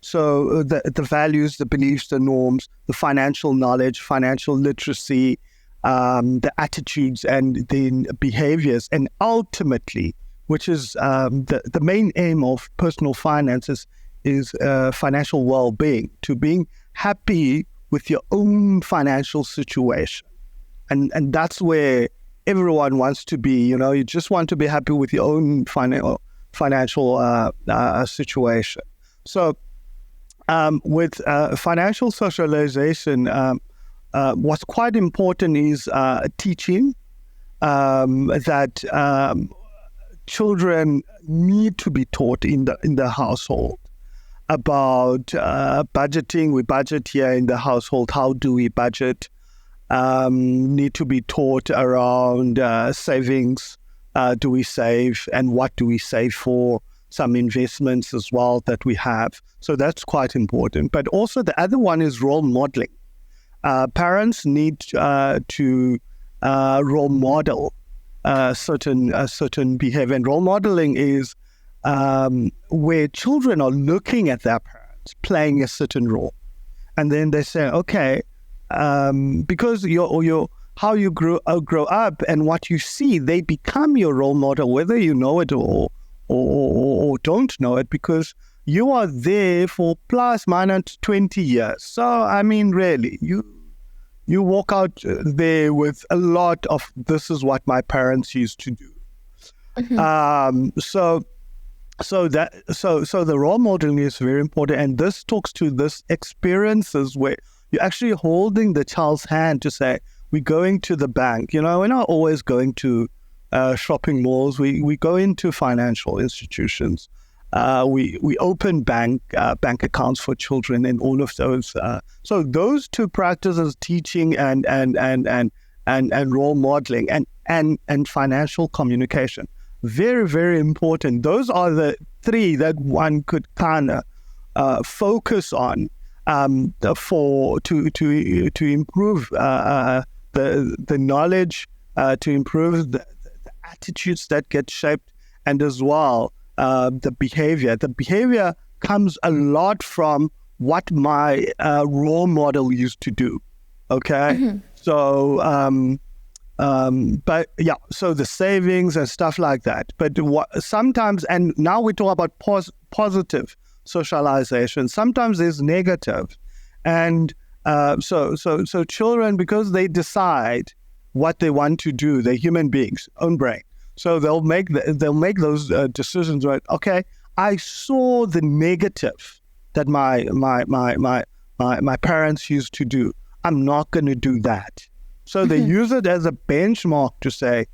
So the values, the beliefs, the norms, the financial knowledge, financial literacy, the attitudes and the behaviors, and ultimately, which is the main aim of personal finances, is financial well-being, to being happy with your own financial situation. And that's where everyone wants to be. You just want to be happy with your own financial situation. So with financial socialization, what's quite important is teaching that children need to be taught in the household about budgeting. We budget here in the household. How do we budget? Need to be taught around savings. Do we save, and what do we save for? Some investments as well that we have. So that's quite important. But also the other one is role modeling. Parents need to role model certain behavior. And role modeling is where children are looking at their parents playing a certain role, and then they say, okay, because your how you grow up and what you see, they become your role model, whether you know it or don't know it, because you are there for plus minus 20 years. So I mean, really, you walk out there with a lot of, this is what my parents used to do. So the role modeling is very important, and this talks to this experiences where you're actually holding the child's hand to say, we're going to the bank. We're not always going to shopping malls. We go into financial institutions. We open bank accounts for children and all of those. So those two practices, teaching and role modeling and financial communication, very, very important. Those are the three that one could kind of focus on to improve the knowledge, to improve the attitudes that get shaped, and as well the behavior. The behavior comes a lot from what my role model used to do. Okay, so but yeah, so the savings and stuff like that. But sometimes, and now we talk about positive socialization. Sometimes there's negative, and so children, because they decide what they want to do, they're human beings, own brain. So they'll make those decisions. Right? Okay, I saw the negative that my parents used to do. I'm not going to do that. So they use it as a benchmark to say,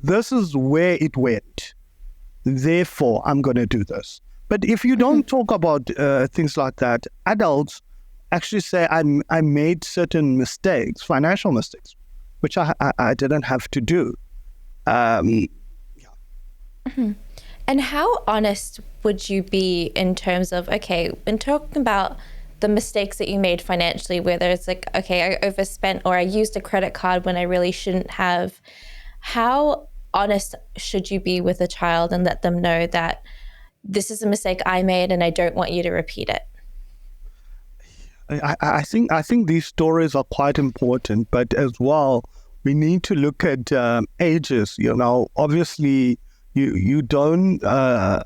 this is where it went. Therefore, I'm going to do this. But if you don't talk about things like that, adults actually say, I made certain mistakes, financial mistakes, which I didn't have to do. And how honest would you be in terms of, okay, when talking about the mistakes that you made financially, whether it's like, okay, I overspent or I used a credit card when I really shouldn't have, how honest should you be with a child and let them know that this is a mistake I made and I don't want you to repeat it? I think these stories are quite important, but as well, we need to look at ages. Obviously, you don't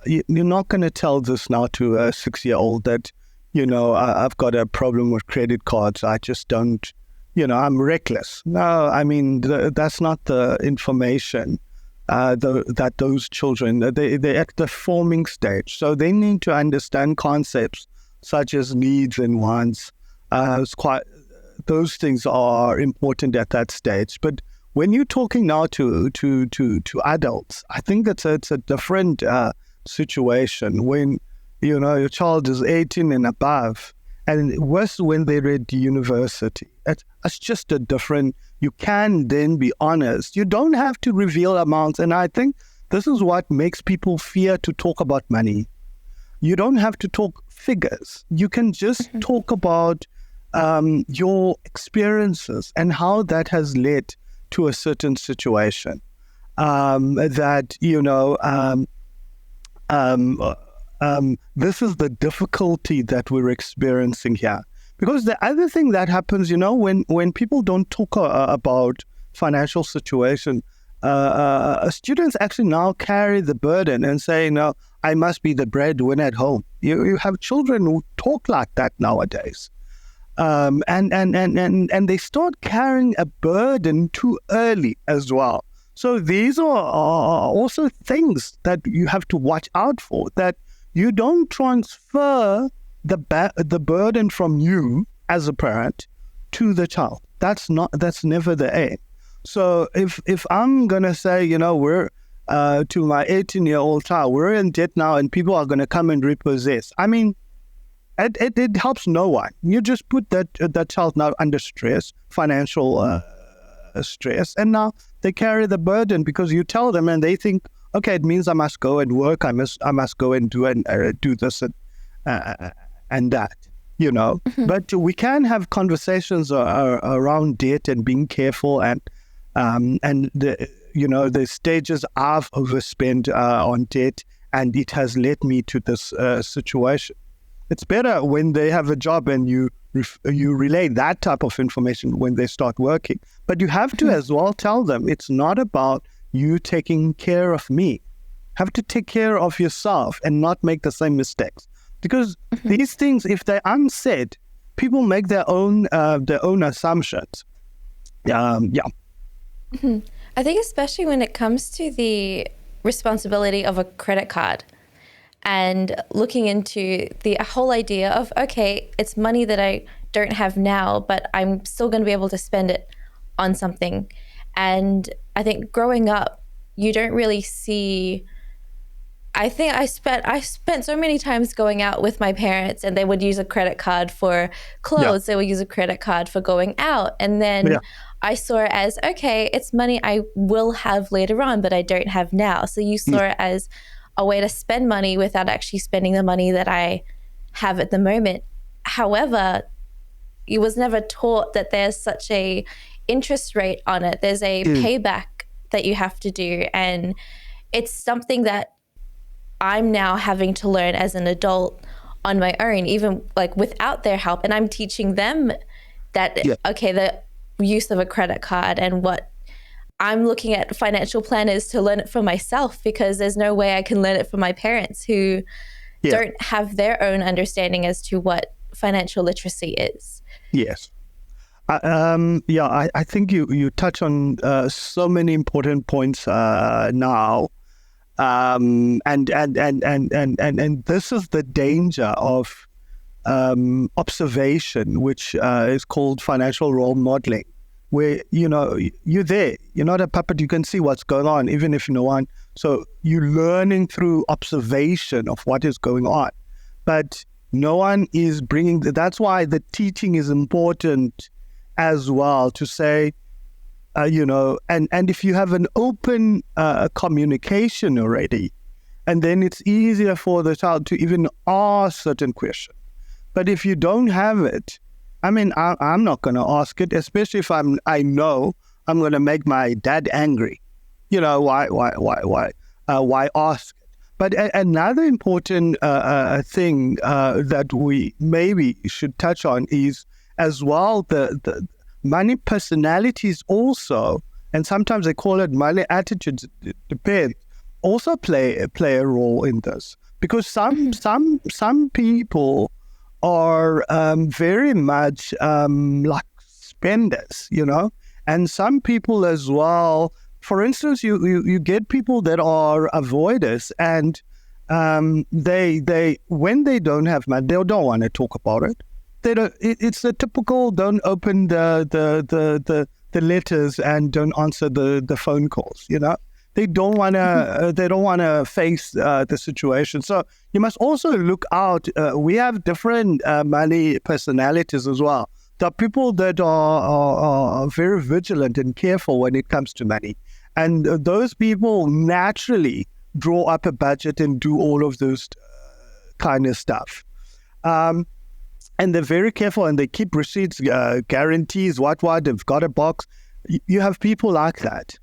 you're not going to tell this now to a 6-year-old that, I've got a problem with credit cards. I just don't, I'm reckless. No, I mean, that's not the information that those children, they're at the forming stage. So they need to understand concepts such as needs and wants. Those things are important at that stage. But when you're talking now to adults, I think it's a different situation when, your child is 18 and above, and worse when they're at university. It's just a different, you can then be honest. You don't have to reveal amounts. And I think this is what makes people fear to talk about money. You don't have to talk figures. You can just talk about your experiences and how that has led to a certain situation. This is the difficulty that we're experiencing here. Because the other thing that happens, when people don't talk about financial situation, students actually now carry the burden and say, no, I must be the breadwinner at home. You have children who talk like that nowadays. And they start carrying a burden too early as well. So these are also things that you have to watch out for, that you don't transfer the burden from you as a parent to the child. That's never the aim. So if I'm gonna say, we're to my 18-year-old child, we're in debt now, and people are gonna come and repossess. I mean, it helps no one. You just put that child now under stress, financial stress, and now they carry the burden because you tell them, and they think, okay, it means I must go and work. I must go and do this and that. But we can have conversations around debt and being careful, and the stages I've overspent on debt, and it has led me to this situation. It's better when they have a job and you relay that type of information when they start working. But you have to as well tell them it's not about you taking care of me. Have to take care of yourself and not make the same mistakes. Because these things, if they're unsaid, people make their own assumptions. Yeah. I think especially when it comes to the responsibility of a credit card and looking into the whole idea of, okay, it's money that I don't have now, but I'm still going to be able to spend it on something. And I think growing up, you don't really see. I think I spent so many times going out with my parents, and they would use a credit card for clothes. They would use a credit card for going out. And then I saw it as, okay, it's money I will have later on, but I don't have now. So you saw it as a way to spend money without actually spending the money that I have at the moment. However, it was never taught that there's such a interest rate on it. There's a payback that you have to do. And it's something that I'm now having to learn as an adult on my own, even like without their help. And I'm teaching them that, okay, the use of a credit card and what I'm looking at financial planners to learn it for myself, because there's no way I can learn it from my parents who don't have their own understanding as to what financial literacy is. Yes. I think you touch on so many important points now. And this is the danger of observation, which is called financial role modeling, where, you're there, you're not a puppet, you can see what's going on, even if no one, so you're learning through observation of what is going on, but no one is bringing, that's why the teaching is important as well, to say, and if you have an open communication already, and then it's easier for the child to even ask certain questions. But if you don't have it, I'm not going to ask it, especially if I know I'm going to make my dad angry. Why ask it? But another important thing that we maybe should touch on is as well the money personalities also, and sometimes they call it money attitudes, it depends, also play a role in this, because some people are very much like spenders, and some people as well. For instance, you get people that are avoiders, and they when they don't have money, they don't want to talk about it. They don't. It's the typical don't open the letters and don't answer the phone calls. They don't want to. They don't want to face the situation. So you must also look out. We have different money personalities as well. There are people that are very vigilant and careful when it comes to money, and those people naturally draw up a budget and do all of those kind of stuff. And they're very careful, and they keep receipts, guarantees, what, they've got a box. You have people like that.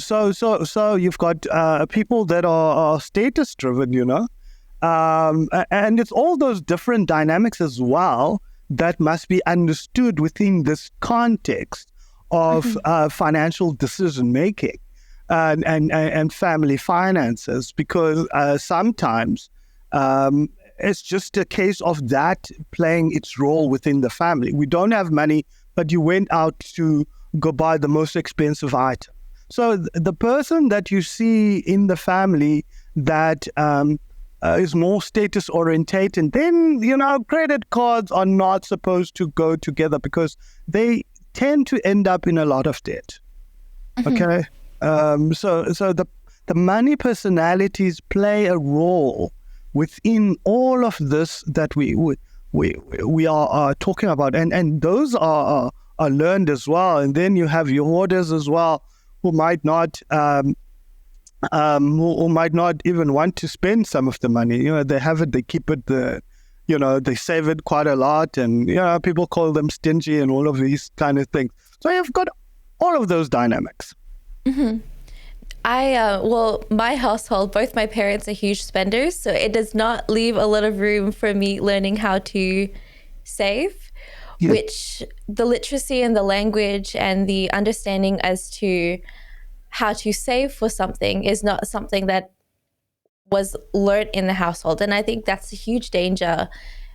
So you've got people that are status driven, and it's all those different dynamics as well that must be understood within this context of financial decision making and family finances, because sometimes it's just a case of that playing its role within the family. We don't have money, but you went out to go buy the most expensive item. So the person that you see in the family that is more status orientated, then, credit cards are not supposed to go together, because they tend to end up in a lot of debt. Okay? So the money personalities play a role within all of this that we are talking about, and those are learned as well. And then you have your hoarders as well, who might not who might not even want to spend some of the money. They have it, they keep it, they save it quite a lot, and people call them stingy and all of these kind of things. So you've got all of those dynamics. My household, both my parents are huge spenders, so it does not leave a lot of room for me learning how to save, which the literacy and the language and the understanding as to how to save for something is not something that was learned in the household. And I think that's a huge danger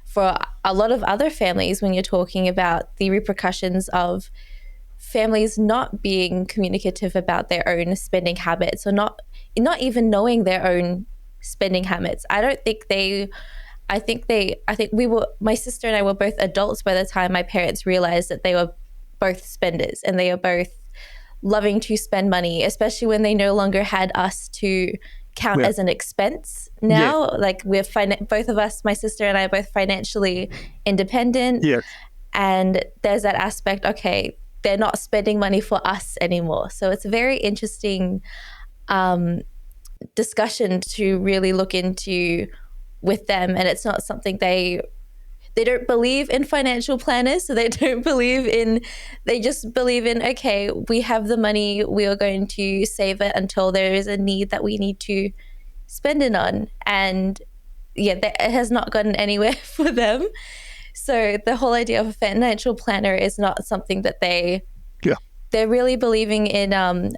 for a lot of other families when you're talking about the repercussions of families not being communicative about their own spending habits, or not even knowing their own spending habits. I think my sister and I were both adults by the time my parents realized that they were both spenders, and they are both loving to spend money, especially when they no longer had us to count as an expense. Now, like, we're both of us, my sister and I, are both financially independent. Yes. And there's that aspect, okay, they're not spending money for us anymore. So it's a very interesting discussion to really look into with them. And it's not something they don't believe in financial planners. So they just believe in, okay, we have the money, we are going to save it until there is a need that we need to spend it on. And it has not gotten anywhere for them. So the whole idea of a financial planner is not something that they're really believing in,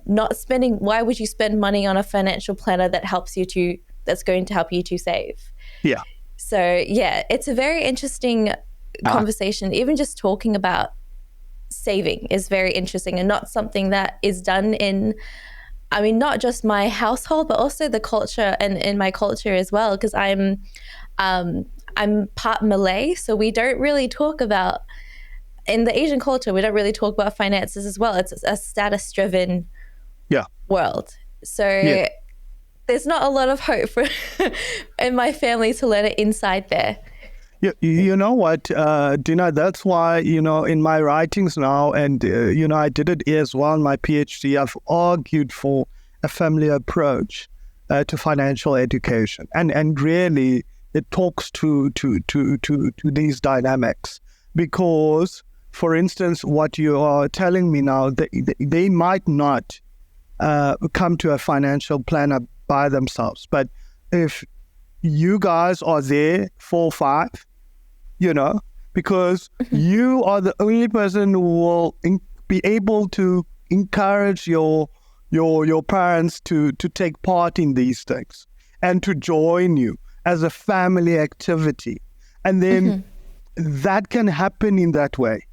not spending. Why would you spend money on a financial planner that's going to help you to save? Yeah. So it's a very interesting conversation. Even just talking about saving is very interesting, and not something that is done in, not just my household, but also the culture and in my culture as well, because I'm part Malay, so we don't really talk about, in the Asian culture, we don't really talk about finances as well. It's a status-driven world. So there's not a lot of hope for in my family to let it inside there. You know what, Dina, that's why, in my writings now, and, I did it as well in my Ph.D., I've argued for a family approach to financial education. And really, it talks to these dynamics. Because, for instance, what you are telling me now, they might not come to a financial planner by themselves. But if you guys are there 4-5, because you are the only person who will be able to encourage your parents to take part in these things and to join you as a family activity. And then that can happen in that way.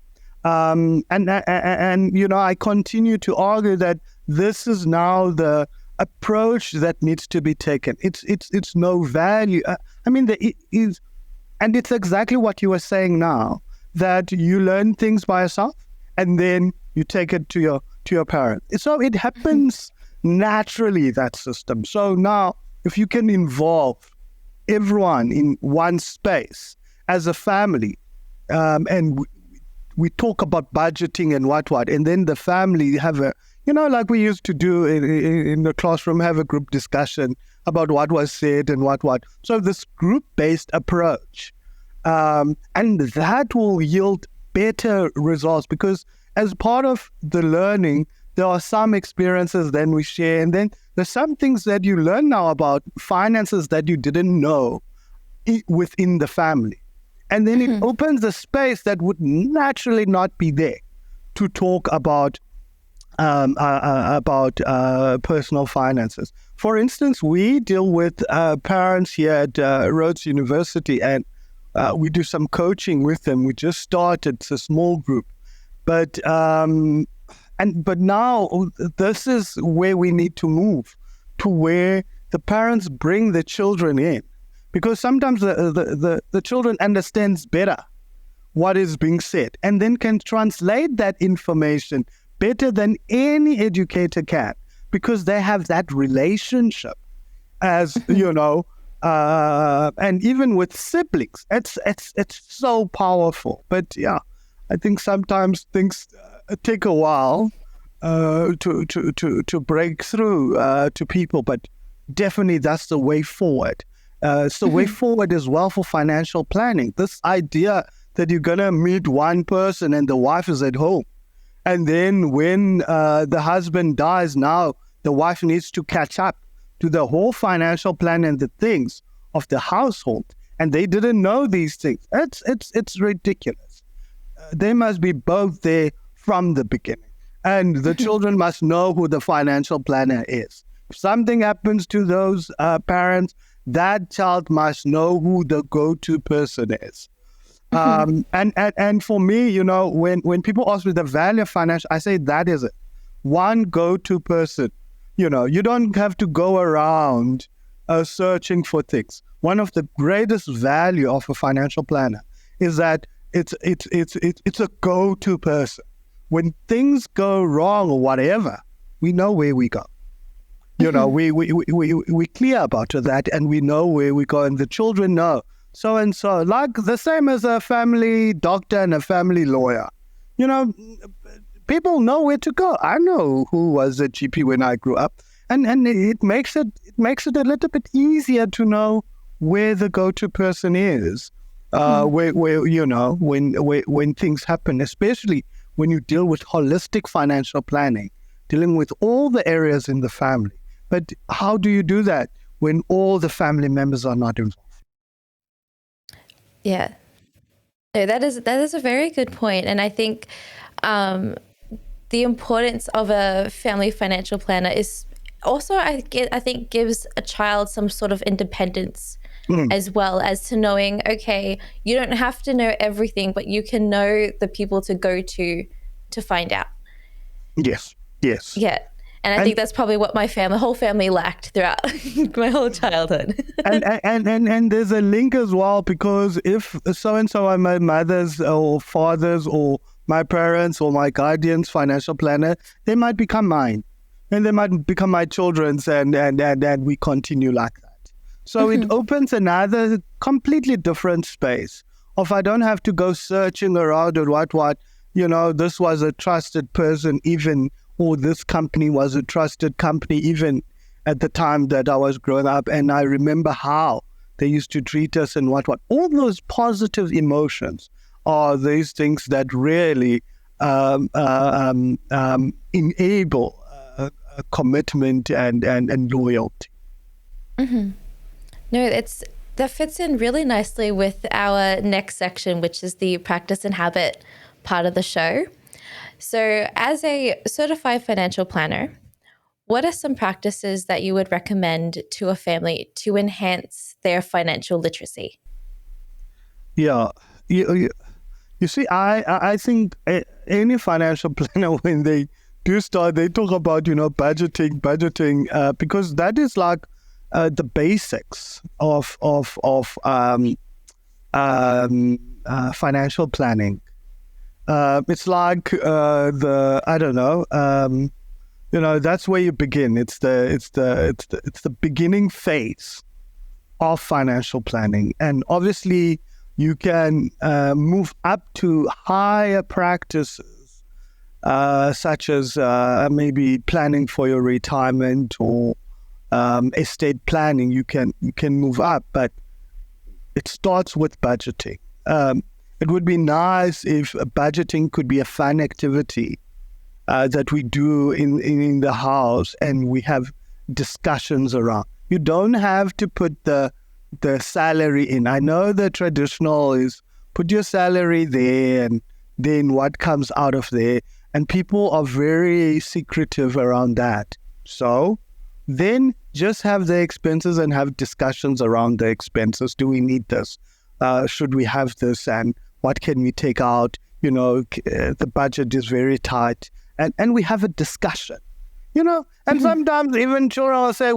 And I continue to argue that this is now the approach that needs to be taken. It's no value. And it's exactly what you were saying now, that you learn things by yourself and then you take it to your parents. So it happens naturally, that system. So now, if you can involve everyone in one space as a family, and we talk about budgeting and what, and then the family have a, like we used to do in the classroom, have a group discussion about what was said and what. So this group-based approach, and that will yield better results, because as part of the learning, there are some experiences then we share, and then there's some things that you learn now about finances that you didn't know within the family. And then it opens a space that would naturally not be there to talk about personal finances. For instance, we deal with parents here at Rhodes University, and we do some coaching with them. We just started, it's a small group, but now this is where we need to move to, where the parents bring the children in, because sometimes the children understands better what is being said, and then can translate that information better than any educator can, because they have that relationship, as and even with siblings, it's so powerful. But I think sometimes things take a while to break through to people, but definitely that's the way forward. It's the way forward as well for financial planning. This idea that you're gonna meet one person and the wife is at home, and then when the husband dies, now the wife needs to catch up to the whole financial plan and the things of the household, and they didn't know these things. It's ridiculous. They must be both there from the beginning, and the children must know who the financial planner is. If something happens to those parents, that child must know who the go-to person is. And for me, you know, when people ask me the value of financial, I say that is it. One go-to person. You know, you don't have to go around searching for things. One of the greatest value of a financial planner is that it's a go-to person. When things go wrong or whatever, we know where we go. You know, we clear about that, and we know where we go, and the children know. So and so, like the same as a family doctor and a family lawyer. You know, people know where to go. I know who was a GP when I grew up, and it makes it a little bit easier to know where the go-to person is. Where you know, when things happen, especially when you deal with holistic financial planning, dealing with all the areas in the family. But how do you do that when all the family members are not involved? Yeah. No, that is a very good point. And I think the importance of a family financial planner is also, I think, gives a child some sort of independence as well, as to knowing, okay, you don't have to know everything, but you can know the people to go to find out. Yes. Yeah. And I think that's probably what my whole family lacked throughout my whole childhood. and there's a link as well, because if so-and-so are my mother's or father's or my parents or my guardian's financial planner, they might become mine, and they might become my children's, and we continue like that. So it opens another completely different space of I don't have to go searching around at what, you know, this was a trusted person even, or this company was a trusted company even at the time that I was growing up, and I remember how they used to treat us and what. All those positive emotions are these things that really enable commitment and loyalty. No, that fits in really nicely with our next section, which is the practice and habit part of the show. So as a certified financial planner, what are some practices that you would recommend to a family to enhance their financial literacy? Yeah, you see, I think any financial planner, when they do start, they talk about, you know, budgeting, because that is like the basics of financial planning. It's like I don't know, you know, that's where you begin. It's the beginning phase of financial planning, and obviously you can move up to higher practices, such as maybe planning for your retirement or estate planning. You can move up, but it starts with budgeting. It would be nice if budgeting could be a fun activity that we do in the house, and we have discussions around. You don't have to put the salary in. I know the traditional is put your salary there and then what comes out of there, and people are very secretive around that. So then just have the expenses and have discussions around the expenses. Do we need this? Should we have this? And what can we take out? You know, the budget is very tight. And we have a discussion, you know. And sometimes even children will say,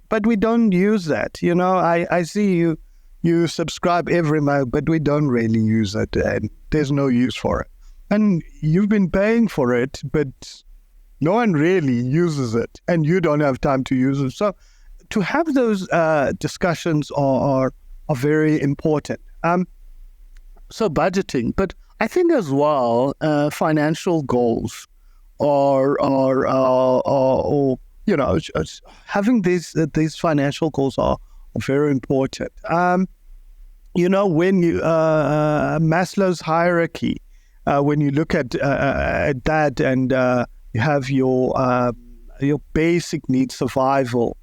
but we don't use that. You know, I see you subscribe every month, but we don't really use it, and there's no use for it. And you've been paying for it, but no one really uses it, and you don't have time to use it. So to have those discussions are very important. So budgeting, but I think as well, financial goals or you know, having these financial goals are very important. You know, when you Maslow's hierarchy, when you look at that, and you have your basic needs, survival,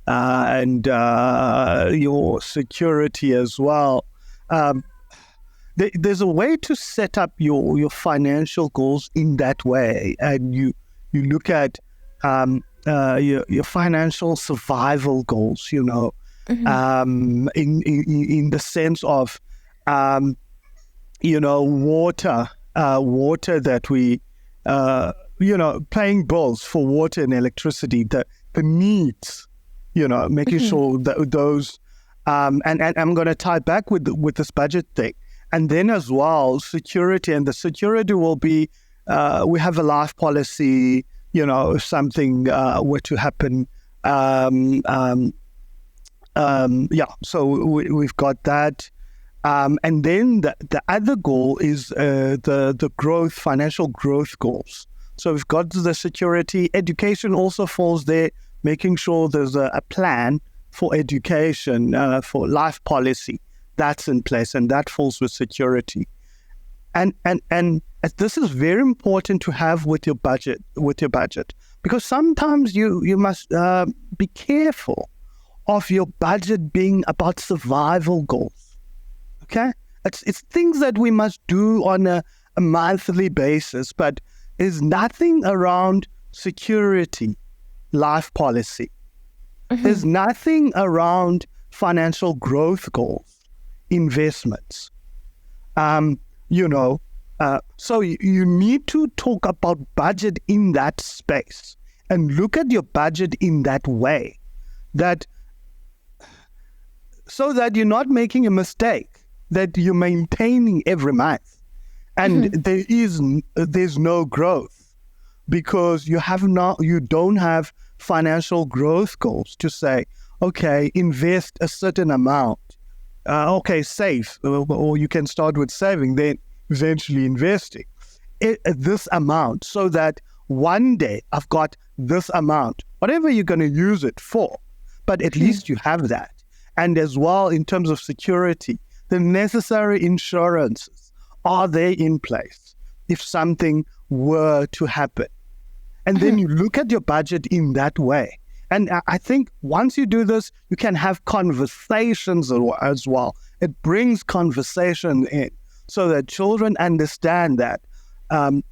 and your security as well. There's a way to set up your financial goals in that way, and you look at your financial survival goals. You know, in the sense of water that we, paying bills for water and electricity, the needs, making sure that those, and I'm going to tie back with this budget thing. And then as well, security, and the security will be, we have a life policy, if something were to happen. So we've got that. And then the other goal is the growth, financial growth goals. So we've got the security. Education also falls there, making sure there's a plan for education, for life policy that's in place, and that falls with security. And this is very important to have with your budget, because sometimes you must be careful of your budget being about survival goals. Okay, it's things that we must do on a monthly basis, but there's nothing around security, life policy. There's nothing around financial growth goals, investments. So you need to talk about budget in that space and look at your budget in that way, so that you're not making a mistake, that you're maintaining every month, and there's no growth because you don't have financial growth goals to say, okay, invest a certain amount. Save, or you can start with saving, then eventually investing this amount, so that one day I've got this amount, whatever you're going to use it for, but at least you have that. And as well, in terms of security, the necessary insurances, are they in place if something were to happen? And then you look at your budget in that way. And I think once you do this, you can have conversations as well. It brings conversation in so that children understand that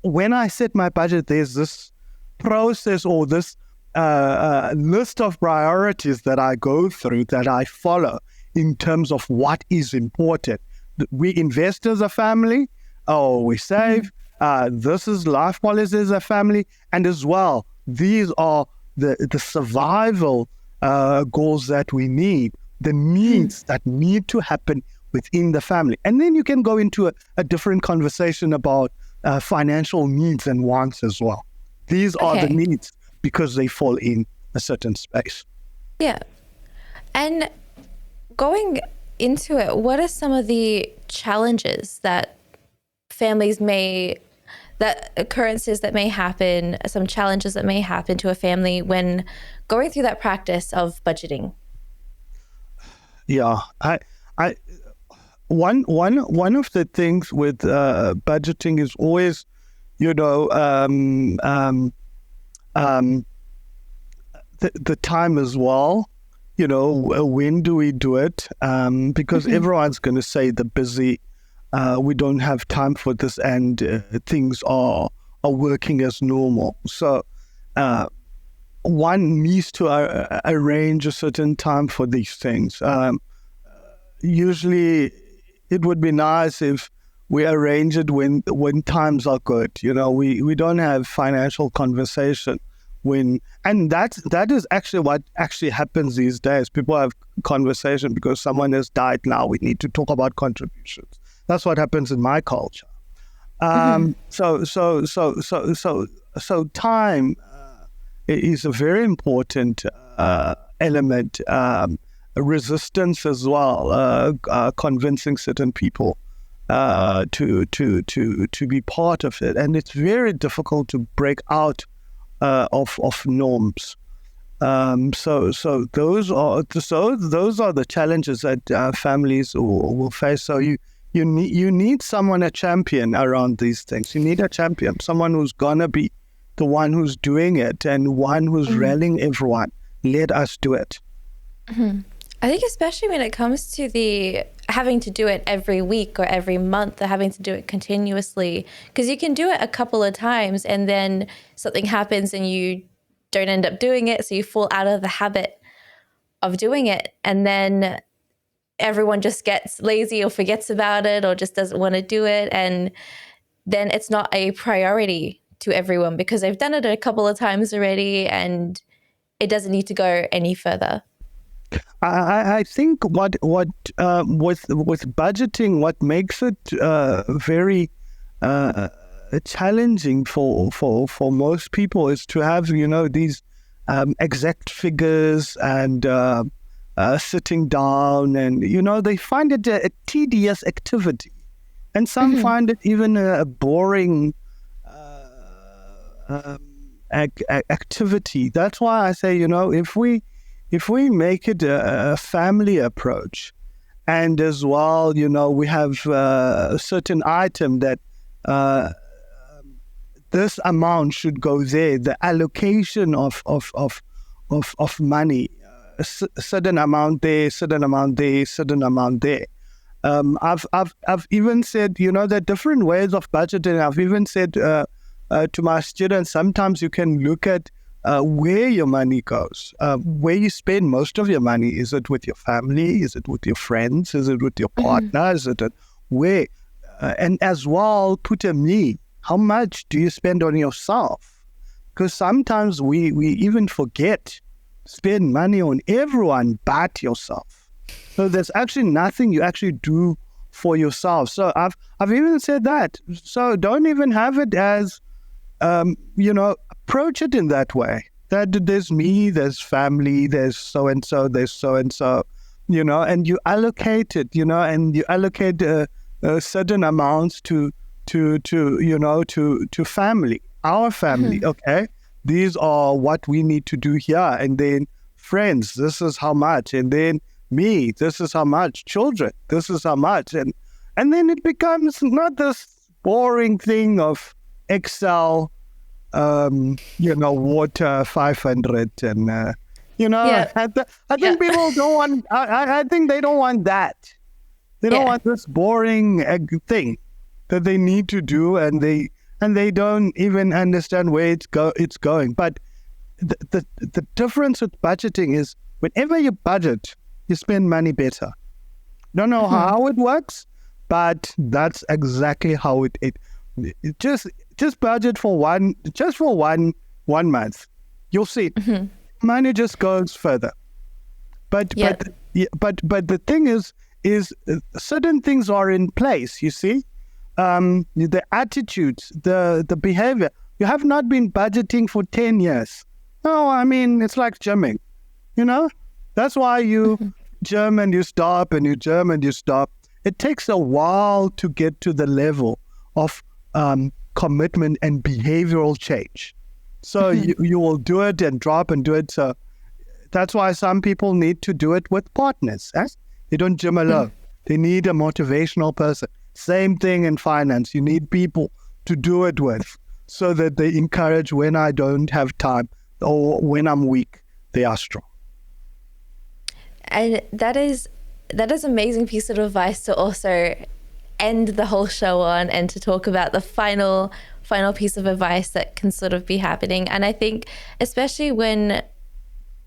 when I set my budget, there's this process or this list of priorities that I go through, that I follow in terms of what is important. We invest as a family, we save. This is life policy as a family. And as well, these are the survival goals that we need, the needs that need to happen within the family. And then you can go into a different conversation about financial needs and wants as well. These are the needs because they fall in a certain space. Yeah. And going into it, what are some of the challenges that occurrences that may happen, some challenges that may happen to a family when going through that practice of budgeting? Yeah, one of the things with budgeting is always, the time as well. When do we do it? Because everyone's going to say they're busy. We don't have time for this, and things are working as normal. So one needs to arrange a certain time for these things. Usually, it would be nice if we arrange it when times are good. We don't have financial conversation and that is actually what actually happens these days. People have conversation because someone has died. Now we need to talk about contributions. That's what happens in my culture. So time is a very important element. Resistance as well, convincing certain people to be part of it, and it's very difficult to break out of norms. So those are the challenges that families will face. So you need someone, a champion around these things. You need a champion, someone who's gonna be the one who's doing it and one who's rallying everyone. Let us do it. I think especially when it comes to the having to do it every week or every month, or having to do it continuously, because you can do it a couple of times and then something happens and you don't end up doing it, so you fall out of the habit of doing it, and then everyone just gets lazy or forgets about it or just doesn't want to do it. And then it's not a priority to everyone because they've done it a couple of times already and it doesn't need to go any further. I think what with budgeting, what makes it very challenging for most people is to have these exact figures and sitting down, and they find it a tedious activity, and some find it even a boring activity. That's why I say if we make it a family approach, and as well, we have a certain item that this amount should go there, the allocation of money, a certain amount there, certain amount there, certain amount there. I've even said, there are different ways of budgeting. I've even said to my students, sometimes you can look at where your money goes, where you spend most of your money. Is it with your family? Is it with your friends? Is it with your partner? Is it where? And as well, put a me. How much do you spend on yourself? Because sometimes we even forget spend money on everyone but yourself. So there's actually nothing you actually do for yourself. So I've even said that. So don't even have it as approach it in that way. That there's me, there's family, there's so and so, there's so and so, and you allocate it, and you allocate certain amounts to family, our family. Okay, these are what we need to do here, and then friends, this is how much, and then me, this is how much, children, this is how much, and then it becomes not this boring thing of Excel, water 500, and I think people don't want. I think they don't want that. They don't want this boring thing that they need to do, and they don't even understand where it's going. But the difference with budgeting is whenever you budget, you spend money better. Don't know how it works, but that's exactly how it just budget for one month. You'll see money just goes further. But the thing is certain things are in place. You see, the attitudes, the behavior. You have not been budgeting for 10 years. No, I mean it's like gymming. That's why you gym and you stop, and you gym and you stop. It takes a while to get to the level of commitment and behavioral change. So you will do it and drop and do it. So that's why some people need to do it with partners. They don't gym alone. They need a motivational person. Same thing in finance. You need people to do it with so that they encourage when I don't have time or when I'm weak, they are strong. And that is amazing piece of advice to also end the whole show on, and to talk about the final piece of advice that can sort of be happening. And I think especially when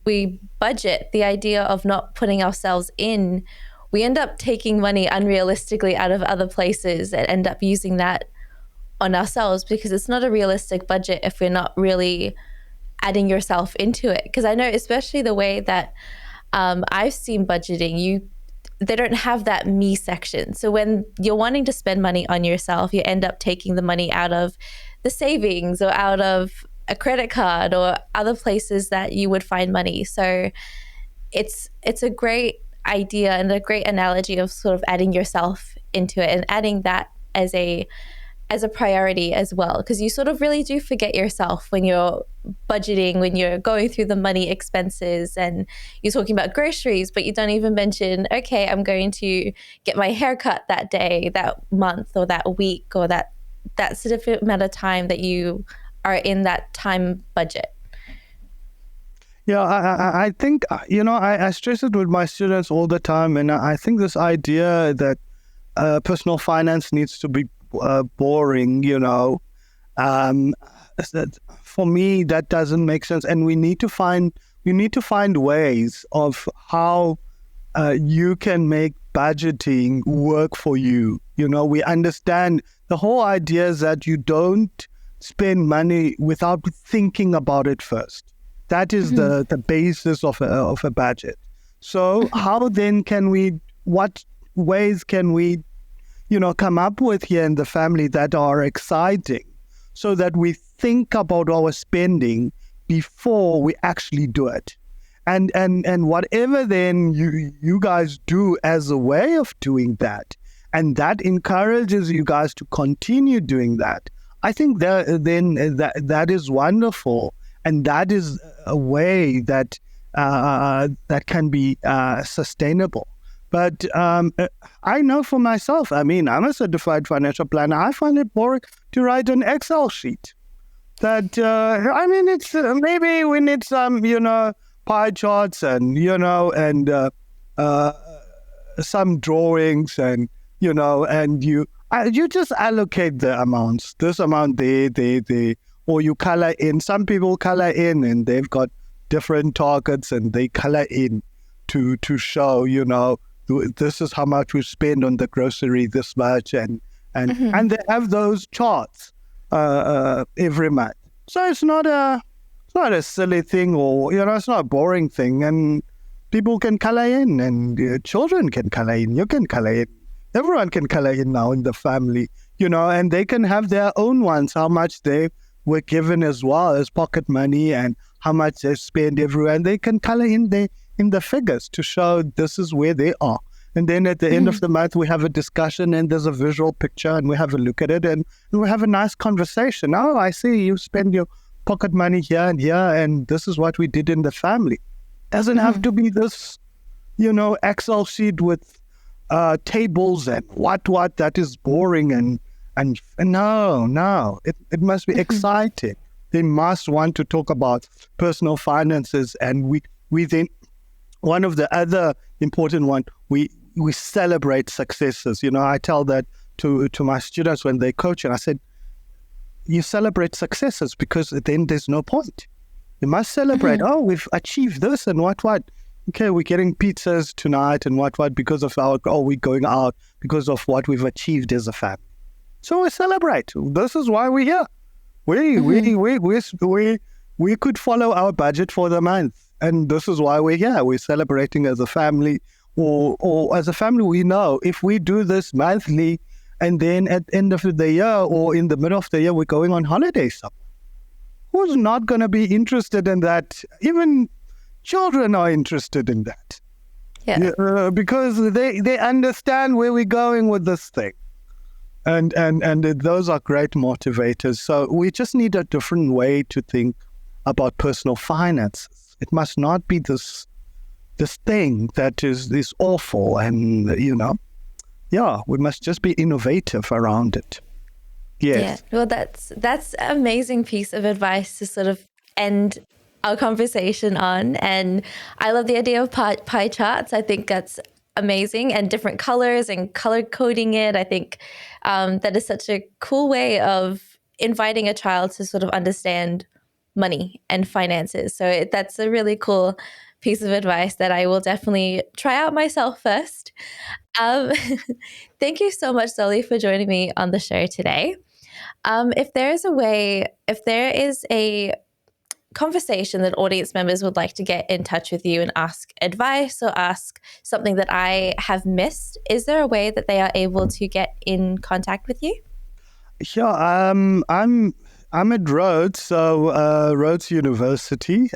we budget, the idea of not putting ourselves in, we end up taking money unrealistically out of other places and end up using that on ourselves, because it's not a realistic budget if we're not really adding yourself into it. Because I know, especially the way that I've seen budgeting, they don't have that me section. So when you're wanting to spend money on yourself, you end up taking the money out of the savings or out of a credit card or other places that you would find money. So it's a great idea and a great analogy of sort of adding yourself into it and adding that as a priority as well, because you sort of really do forget yourself when you're budgeting, when you're going through the money expenses and you're talking about groceries, but you don't even mention, okay, I'm going to get my hair cut that day, that month, or that week, or that significant amount of time that you are in that time budget. Yeah, I think, I stress it with my students all the time, and I think this idea that personal finance needs to be boring, for me that doesn't make sense, and we need to find ways of how you can make budgeting work for you. We understand the whole idea is that you don't spend money without thinking about it first. That is the basis of a budget. So how then what ways can we, come up with here in the family that are exciting so that we think about our spending before we actually do it? And whatever then you guys do as a way of doing that, and that encourages you guys to continue doing that, I think that is wonderful. And that is a way that that can be sustainable. But I know for myself, I'm a certified financial planner. I find it boring to write an Excel sheet. That, it's maybe we need some, pie charts and, and some drawings and, and you just allocate the amounts, this amount there, or you color in. Some people color in and they've got different targets and they color in to show, this is how much we spend on the grocery, this much, and they have those charts every month. So it's not a silly thing, or it's not a boring thing, and people can color in, and children can color in, you can color in, everyone can color in now in the family, and they can have their own ones, how much they were given as well as pocket money and how much they spend everywhere, and they can color in the figures to show this is where they are. And then at the end of the month, we have a discussion and there's a visual picture and we have a look at it and we have a nice conversation. Oh, I see you spend your pocket money here and here, and this is what we did in the family. Doesn't have to be this, Excel sheet with tables and what that is boring and no, it must be exciting. They must want to talk about personal finances, and we then, one of the other important one, we celebrate successes. I tell that to my students when they coach, and I said, you celebrate successes because then there's no point. You must celebrate. Oh, we've achieved this and what. Okay, we're getting pizzas tonight and what because of we're going out because of what we've achieved as a family. So we celebrate. This is why we're here. We could follow our budget for the month, and this is why we're here. We're celebrating as a family, or as a family. We know if we do this monthly, and then at the end of the year or in the middle of the year, we're going on holiday somewhere. Who's not going to be interested in that? Even children are interested in that. Yeah. Because they understand where we're going with this thing. And those are great motivators. So we just need a different way to think about personal finances. It must not be this thing that is awful, and we must just be innovative around it. Yes. Yeah. Well, that's an amazing piece of advice to sort of end our conversation on. And I love the idea of pie charts. I think that's amazing, and different colors and color coding it. I think that is such a cool way of inviting a child to sort of understand money and finances. So that's a really cool piece of advice that I will definitely try out myself first. Thank you so much, Xolile, for joining me on the show today. If there is a conversation that audience members would like to get in touch with you and ask advice or ask something that I have missed, is there a way that they are able to get in contact with you? Sure. I'm at Rhodes, so Rhodes University.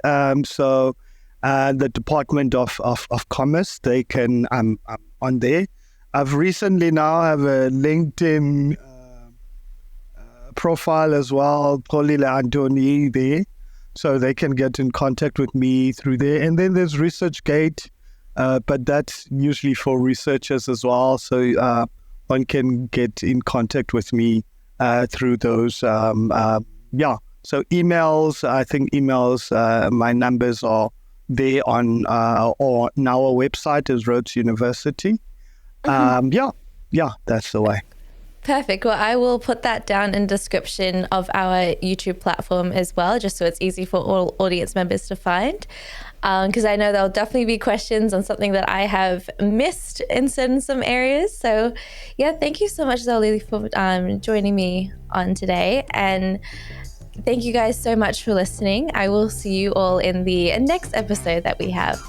So the Department of Commerce, they can. I'm on there. I've recently now have a LinkedIn profile as well, Xolile Antoni there. So they can get in contact with me through there. And then there's ResearchGate, but that's usually for researchers as well. So one can get in contact with me through those. So emails, I think emails, my numbers are there on our website is Rhodes University. That's the way. Perfect. Well, I will put that down in the description of our YouTube platform as well, just so it's easy for all audience members to find. because I know there'll definitely be questions on something that I have missed in some areas. So yeah, thank you so much, Xolile, for joining me on today. And thank you guys so much for listening. I will see you all in the next episode that we have.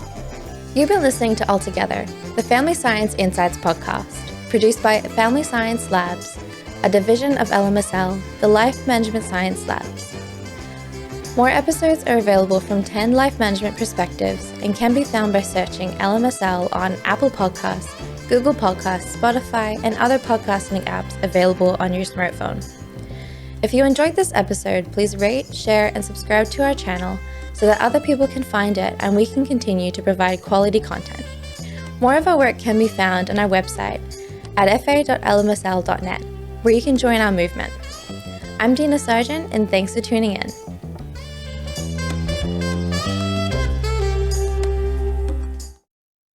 You've been listening to Altogether, the Family Science Insights podcast, produced by Family Science Labs, a division of LMSL, the Life Management Science Labs. More episodes are available from 10 life management perspectives and can be found by searching LMSL on Apple Podcasts, Google Podcasts, Spotify, and other podcasting apps available on your smartphone. If you enjoyed this episode, please rate, share, and subscribe to our channel so that other people can find it and we can continue to provide quality content. More of our work can be found on our website at fa.lmsl.net, where you can join our movement. I'm Dina Sargeant, and thanks for tuning in.